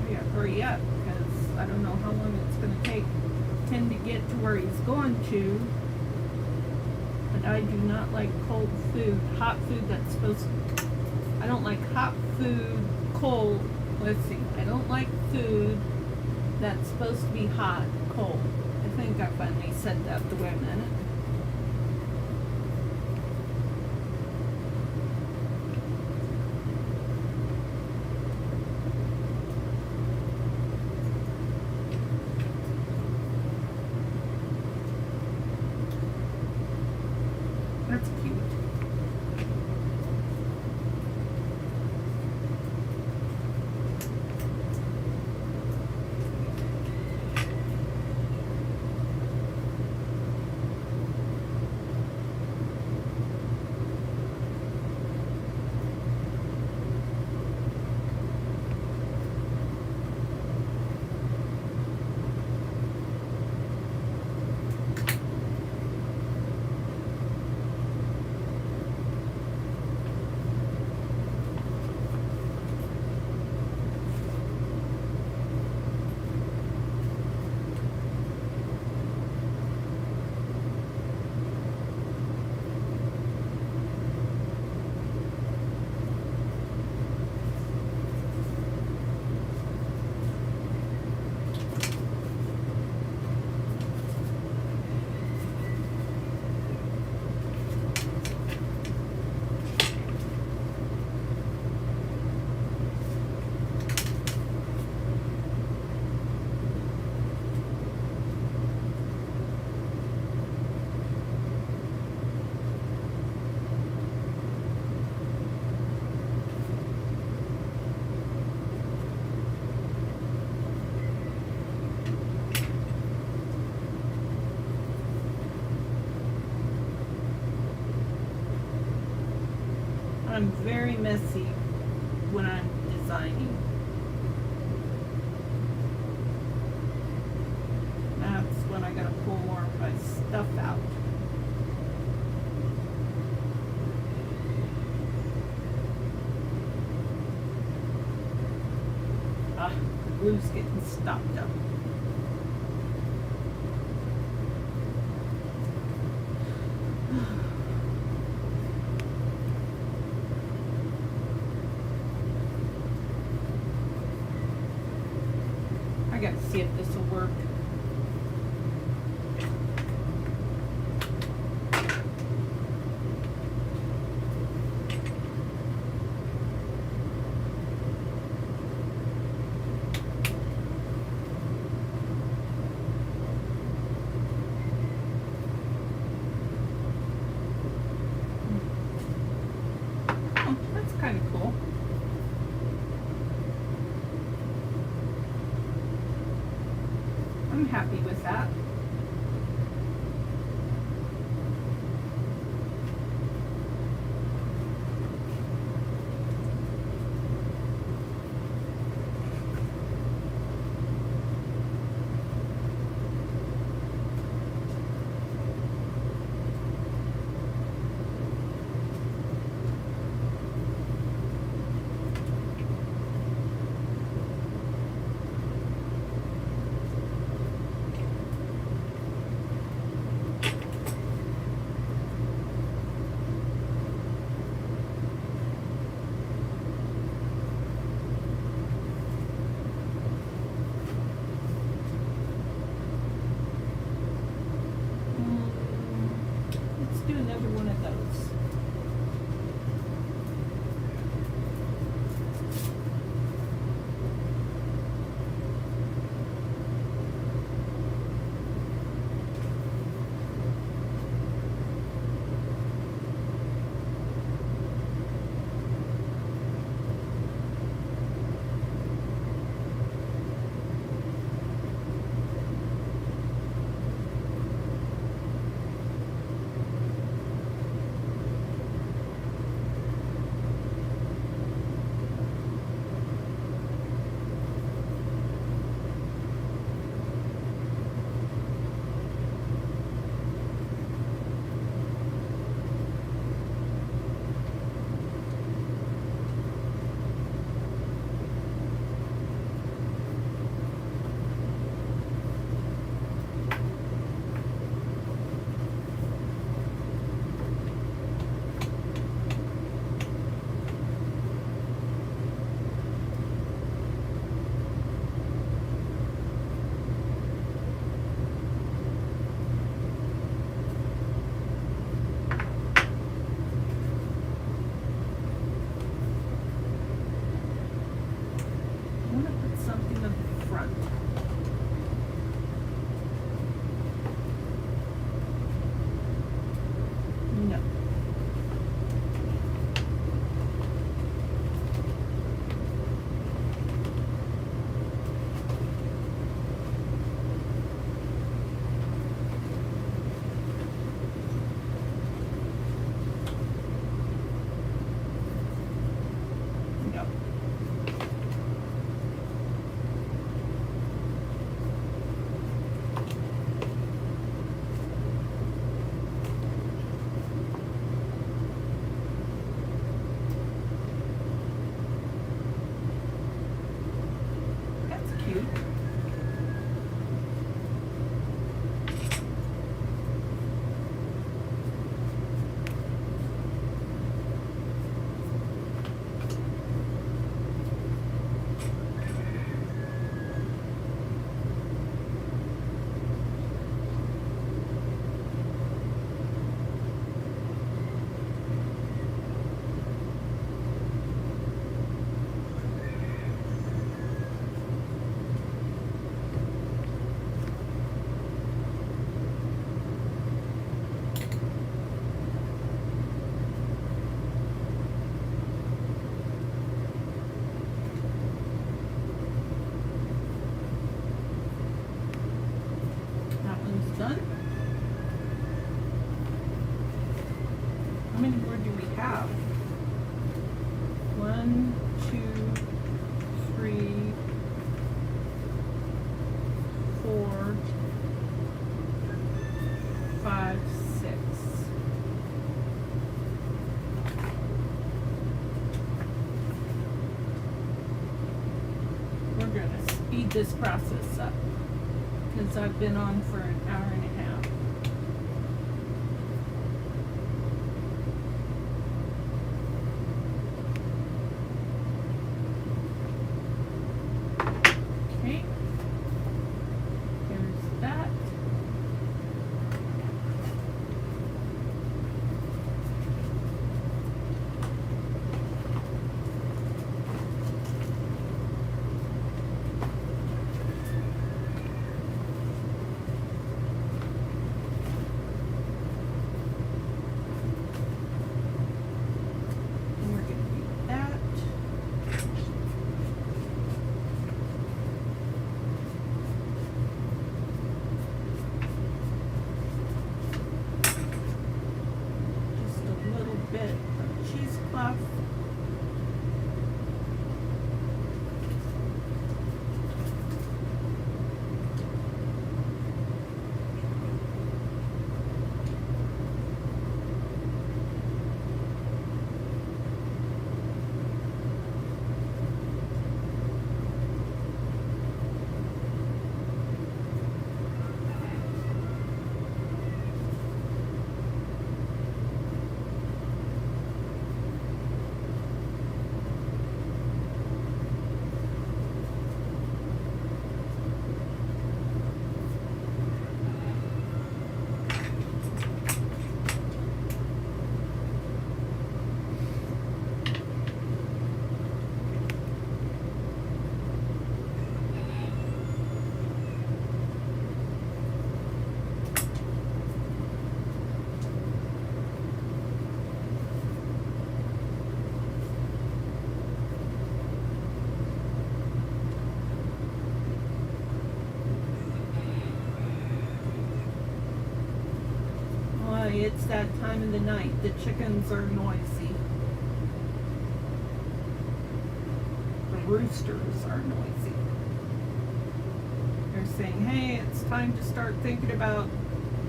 Speaker 1: We gotta hurry up because I don't know how long it's gonna take Tim to get to where he's going to. But I do not like cold food, hot food that's supposed to, I don't like hot food, cold, let's see, I don't like food that's supposed to be hot, cold. I think I finally said that the way I meant it. That's cute. I'm very messy when I'm designing. That's when I gotta pull more of my stuff out. Ah, the glue's getting stopped up. I gotta see if this will work. Oh, that's kind of cool. I'm happy with that. Let's do another one of those. I want to put something up front. No. No. That's cute. That one's done. How many more do we have? 1, 2, 3, 4, 5, 6. We're gonna speed this process up because I've been on for an hour and a half. Okay. it's that time of the night. The chickens are noisy. The roosters are noisy. They're saying, hey, it's time to start thinking about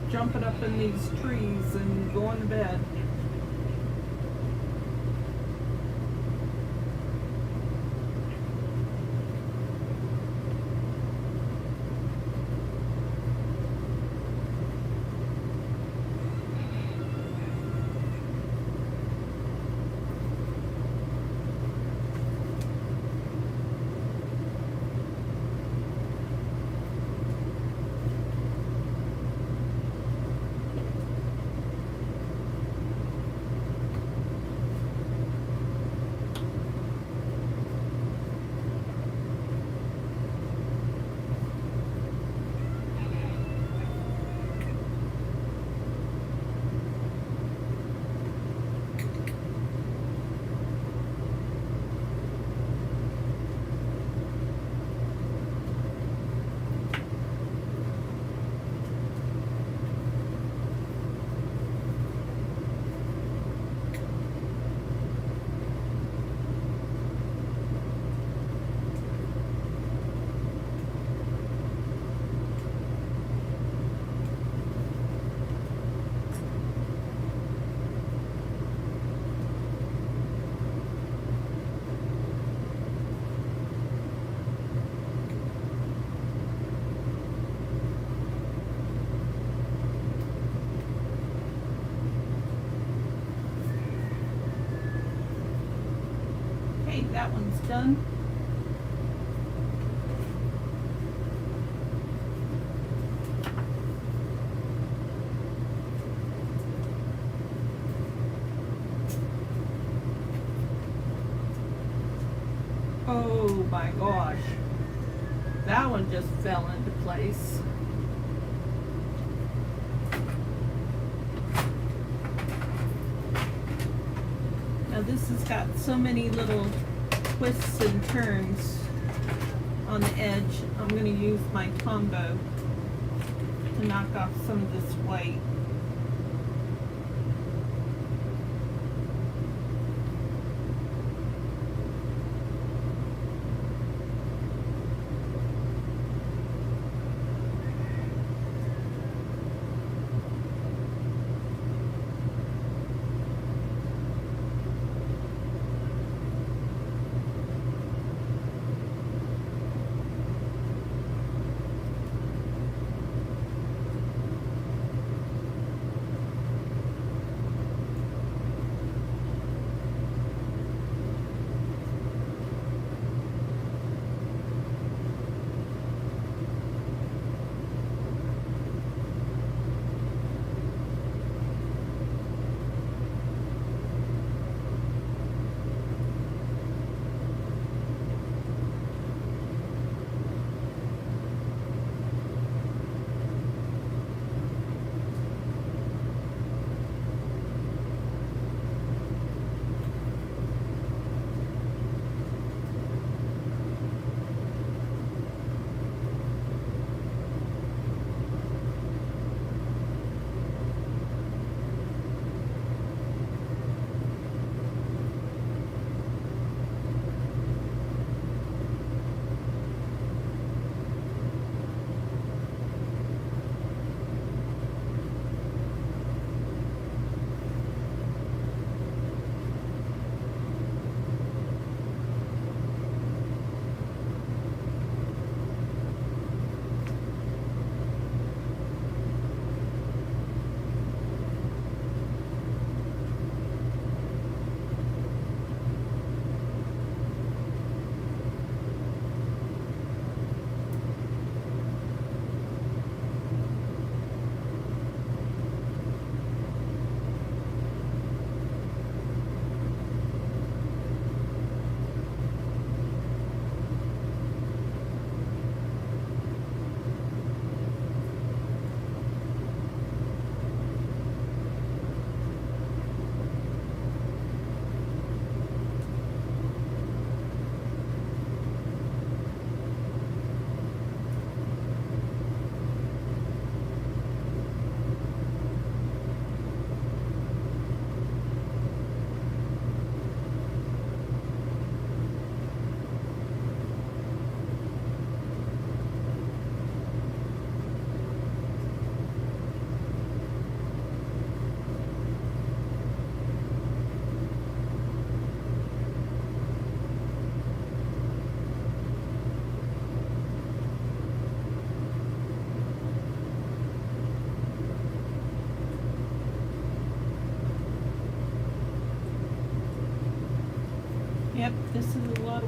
Speaker 1: jumping up in these trees and going to bed. Okay, that one's done. Oh my gosh. That one just fell into place. Now this has got so many little twists and turns on the edge. I'm going to use my combo to knock off some of this white.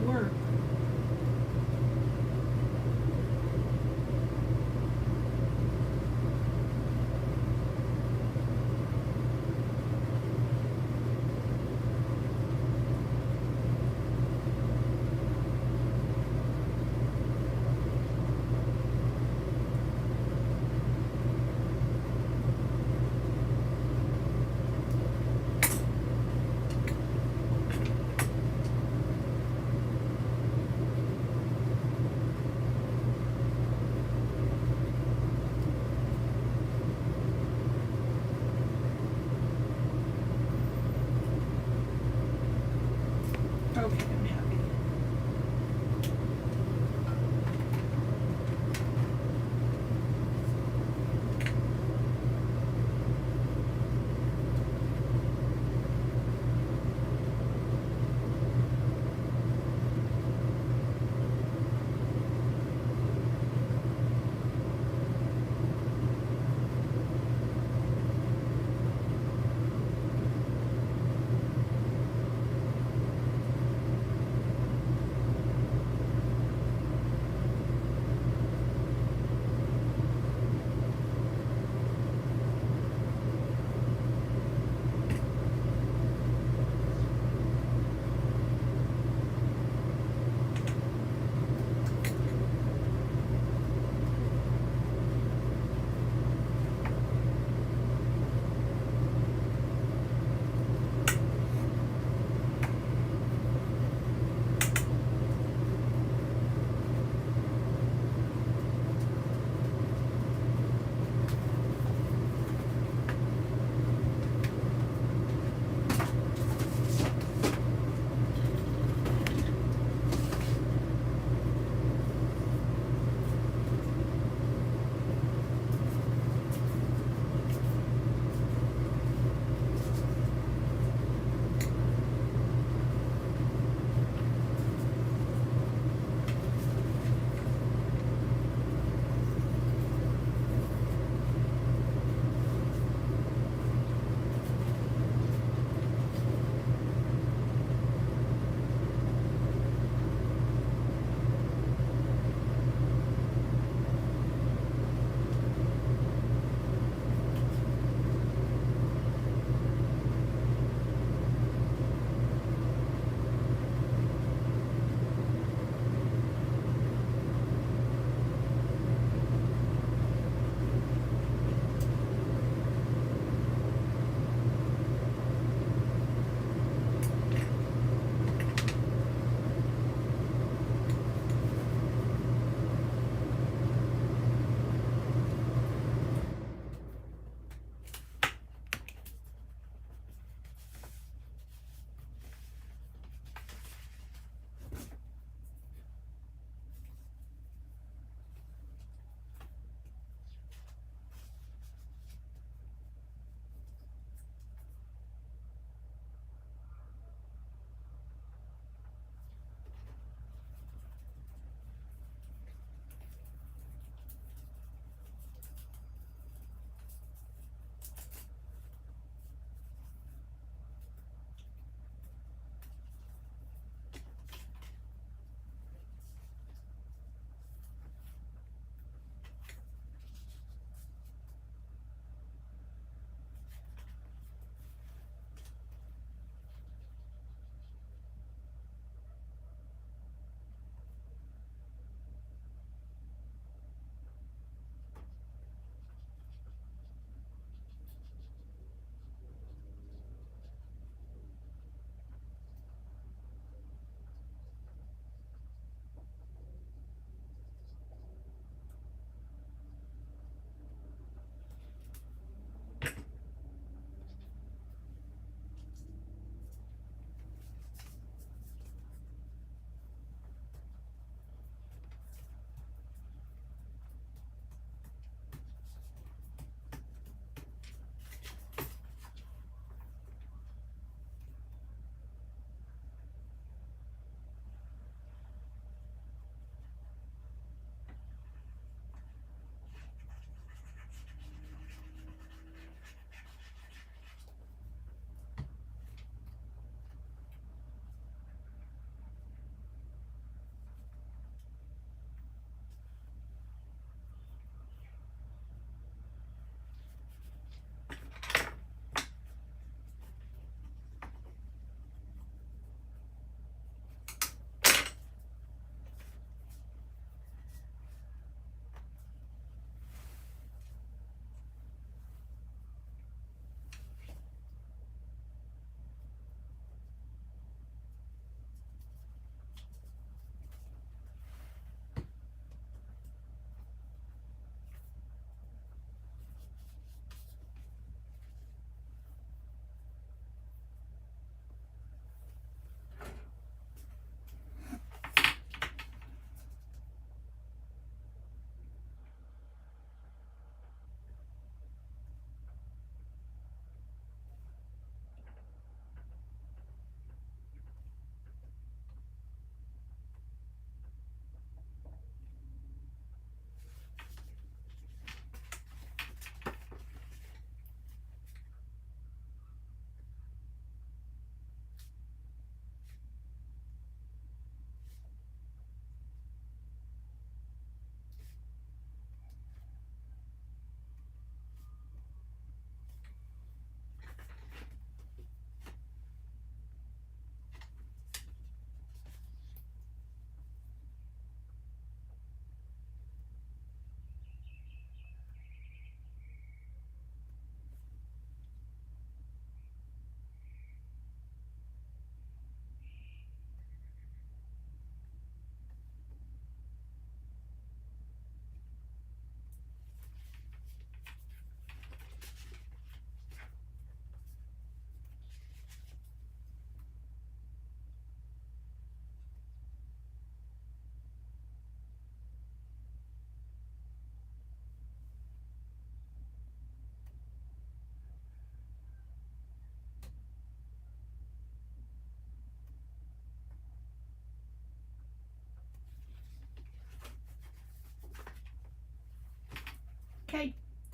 Speaker 1: work.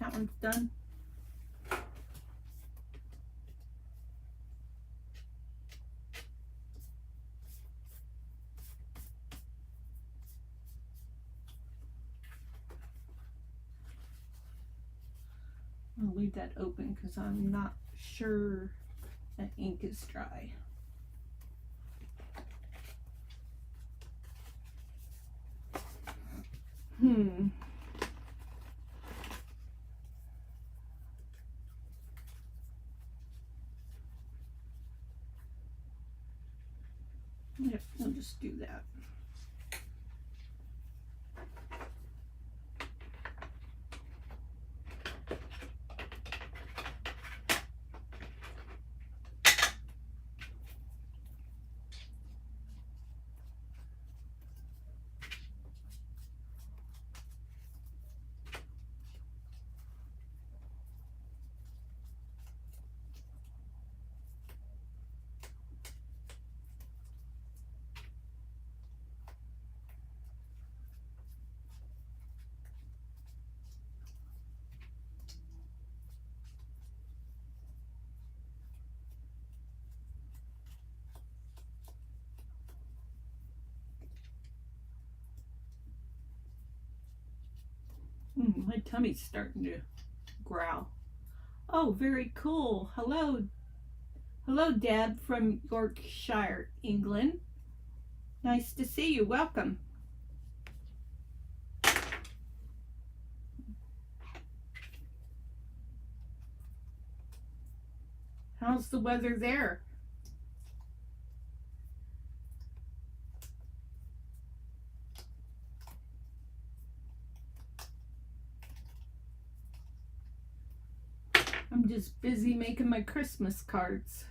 Speaker 1: that one's done. I'll leave that open because I'm not sure that ink is dry. Yep, we'll just do that. My tummy's starting to growl. Oh, very cool. Hello. Hello, Deb from Yorkshire, England. Nice to see you. Welcome. How's the weather there? I'm just busy making my Christmas cards.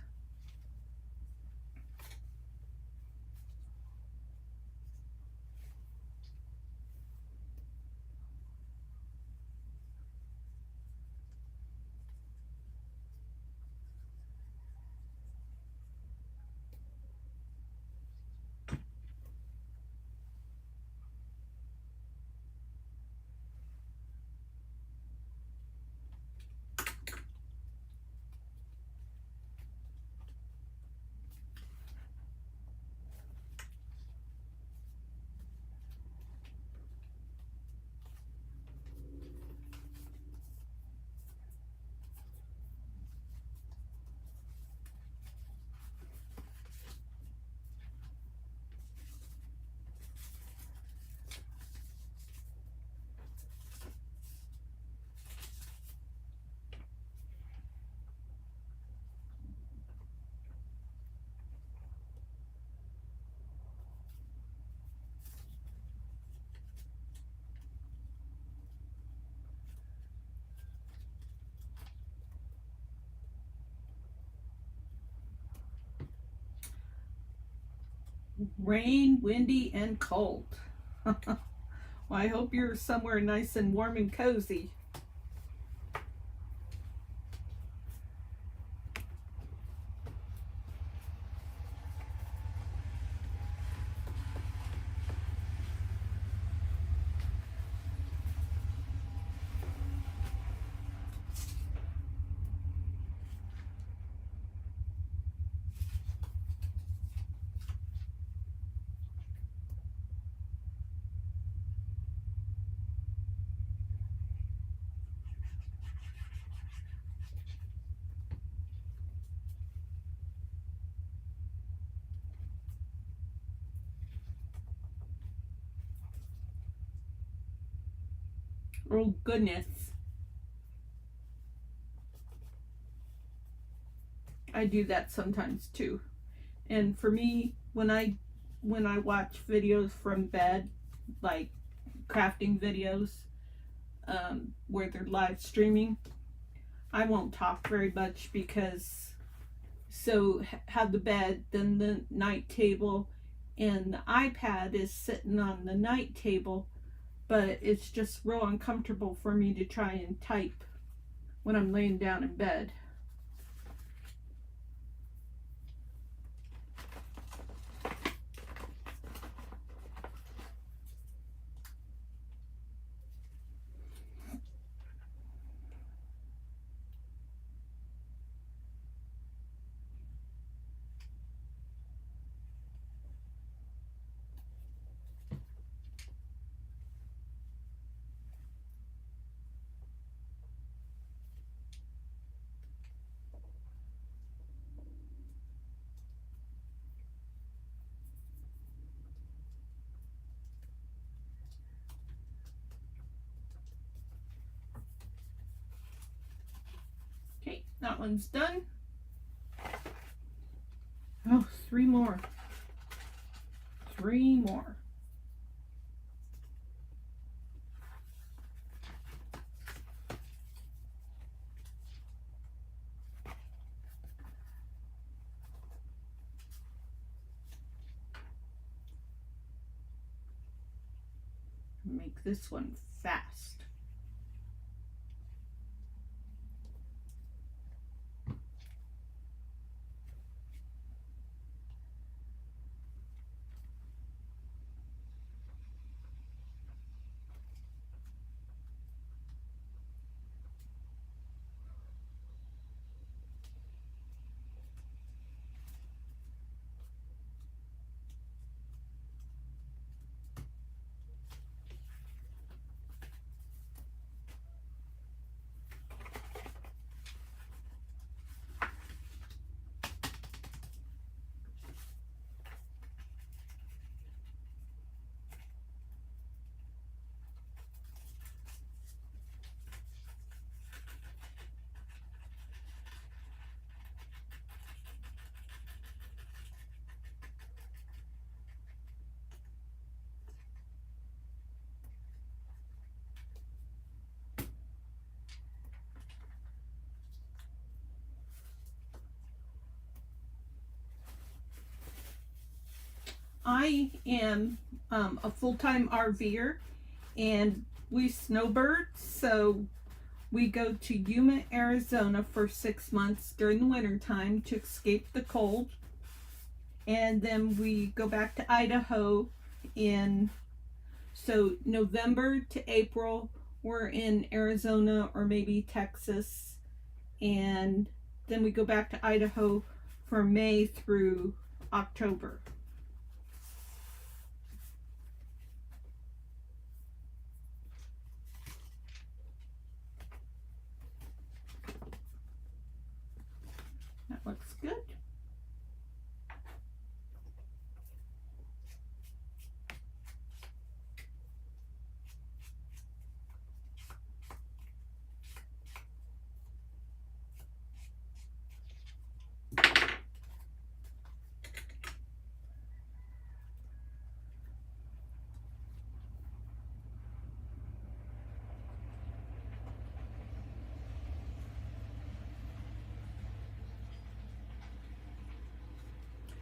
Speaker 1: Rain, windy, and cold. Well, I hope you're somewhere nice and warm and cozy. Oh goodness. I do that sometimes too. And for me, when I watch videos from bed, like crafting videos, where they're live streaming, I won't talk very much because have the bed, then the night table, and the iPad is sitting on the night table, but it's just real uncomfortable for me to try and type when I'm laying down in bed. that one's done. Oh, 3 more. 3 more. Make this one fast. I am a full-time RVer, and we snowbirds, so we go to Yuma, Arizona for 6 months during the winter time to escape the cold, and then we go back to Idaho so November to April we're in Arizona or maybe Texas, and then we go back to Idaho for May through October. That looks good.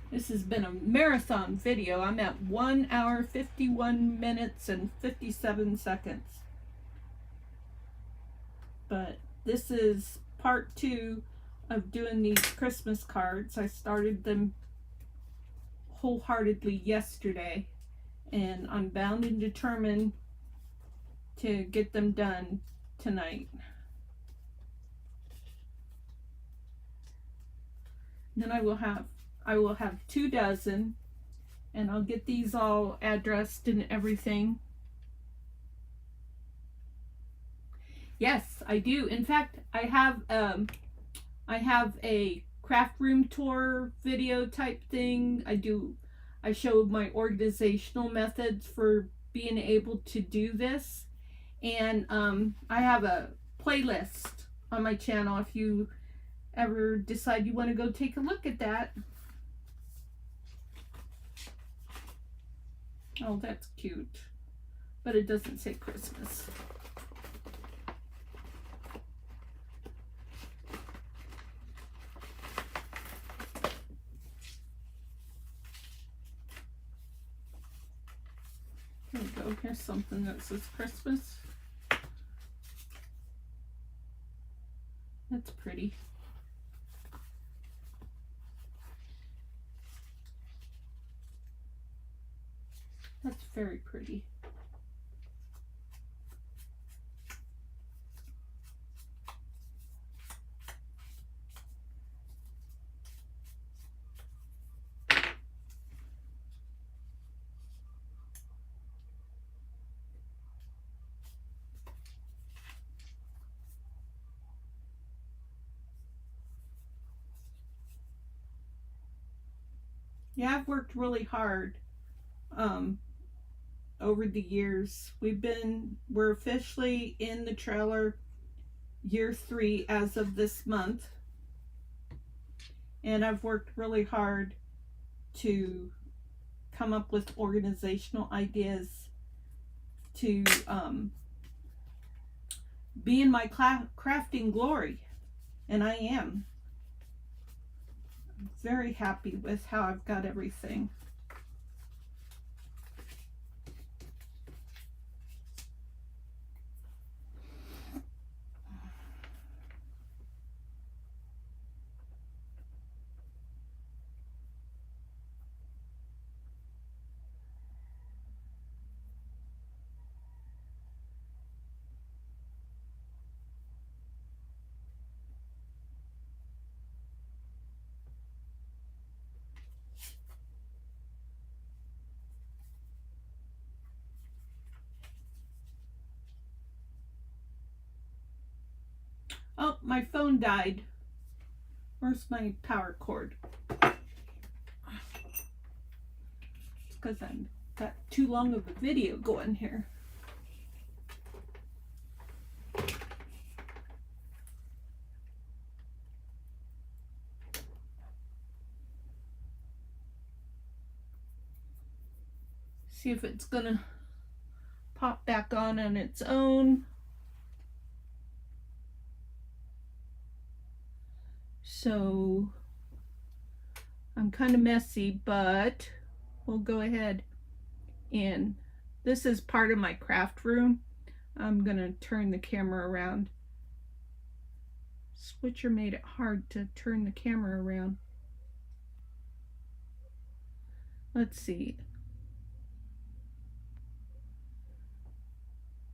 Speaker 1: This has been a marathon video. I'm at 1 hour, 51 minutes, and 57 seconds. But this is part 2 of doing these Christmas cards. I started them wholeheartedly yesterday, and I'm bound and determined to get them done tonight. Then I will have 2 dozen, and I'll get these all addressed and everything. Yes, I do. In fact, I have a craft room tour video type thing. I show my organizational methods for being able to do this, and I have a playlist on my channel if you ever decide you want to go take a look at that. Oh, that's cute, but it doesn't say Christmas. There we go. Here's something that says Christmas. That's pretty. That's very pretty. Yeah, I've worked really hard over the years. We're officially in the trailer year 3 as of this month. And I've worked really hard to come up with organizational ideas to be in my crafting glory. And I am. I'm very happy with how I've got everything. Oh, my phone died. Where's my power cord? It's because I've got too long of a video going here. See if it's gonna pop back on its own. So I'm kind of messy, but we'll go ahead, and this is part of my craft room. I'm gonna turn the camera around. Switcher made it hard to turn the camera around. Let's see.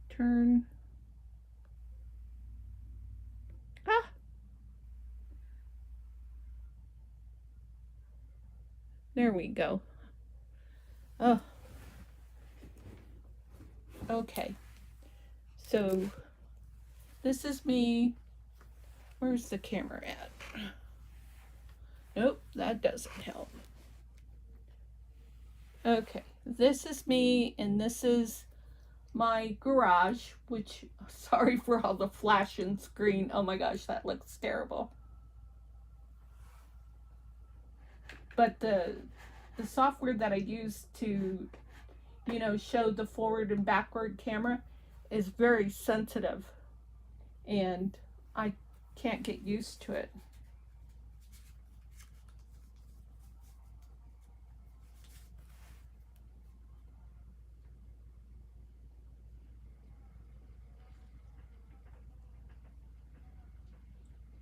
Speaker 1: Turn. Ah! There we go. Oh. Okay. So this is me. Where's the camera at? Nope, that doesn't help. Okay, this is me, and this is my garage, which, sorry for all the flashing screen. Oh my gosh, that looks terrible. But the software that I use to, you know, show the forward and backward camera is very sensitive, and I can't get used to it.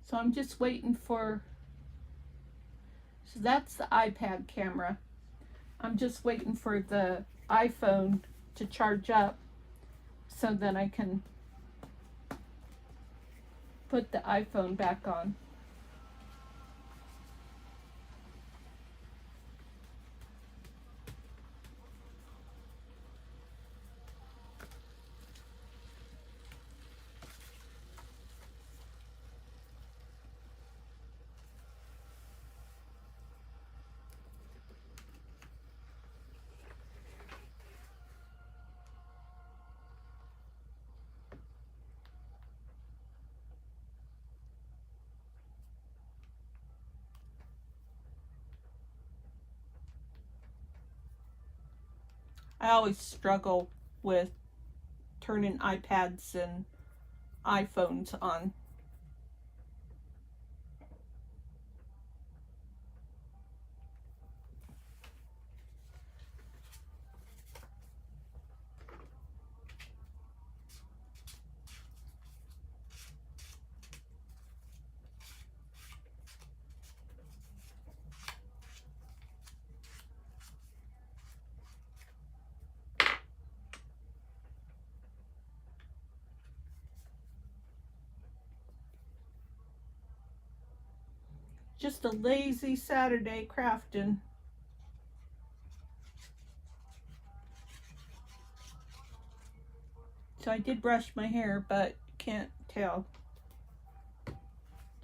Speaker 1: So I'm just waiting for, so that's the iPad camera. I'm just waiting for the iPhone to charge up so that I can put the iPhone back on. I always struggle with turning iPads and iPhones on. Just a lazy Saturday crafting. So I did brush my hair, but can't tell.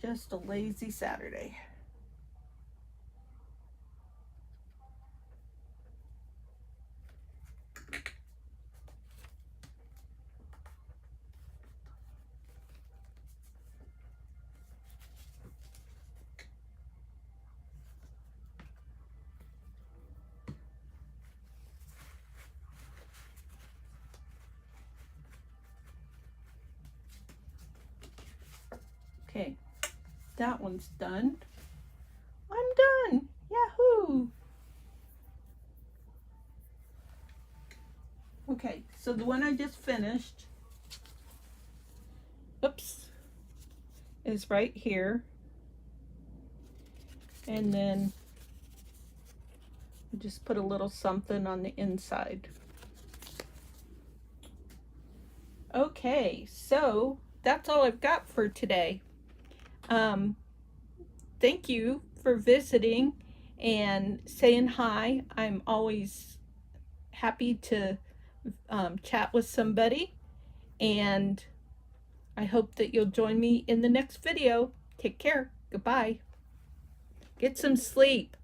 Speaker 1: Just a lazy Saturday. Okay, that one's done. I'm done. Yahoo! Okay, so the one I just finished, oops, is right here. And then just put a little something on the inside. Okay, so that's all I've got for today. Thank you for visiting and saying hi. I'm always happy to chat with somebody, and I hope that you'll join me in the next video. Take care. Goodbye. Get some sleep.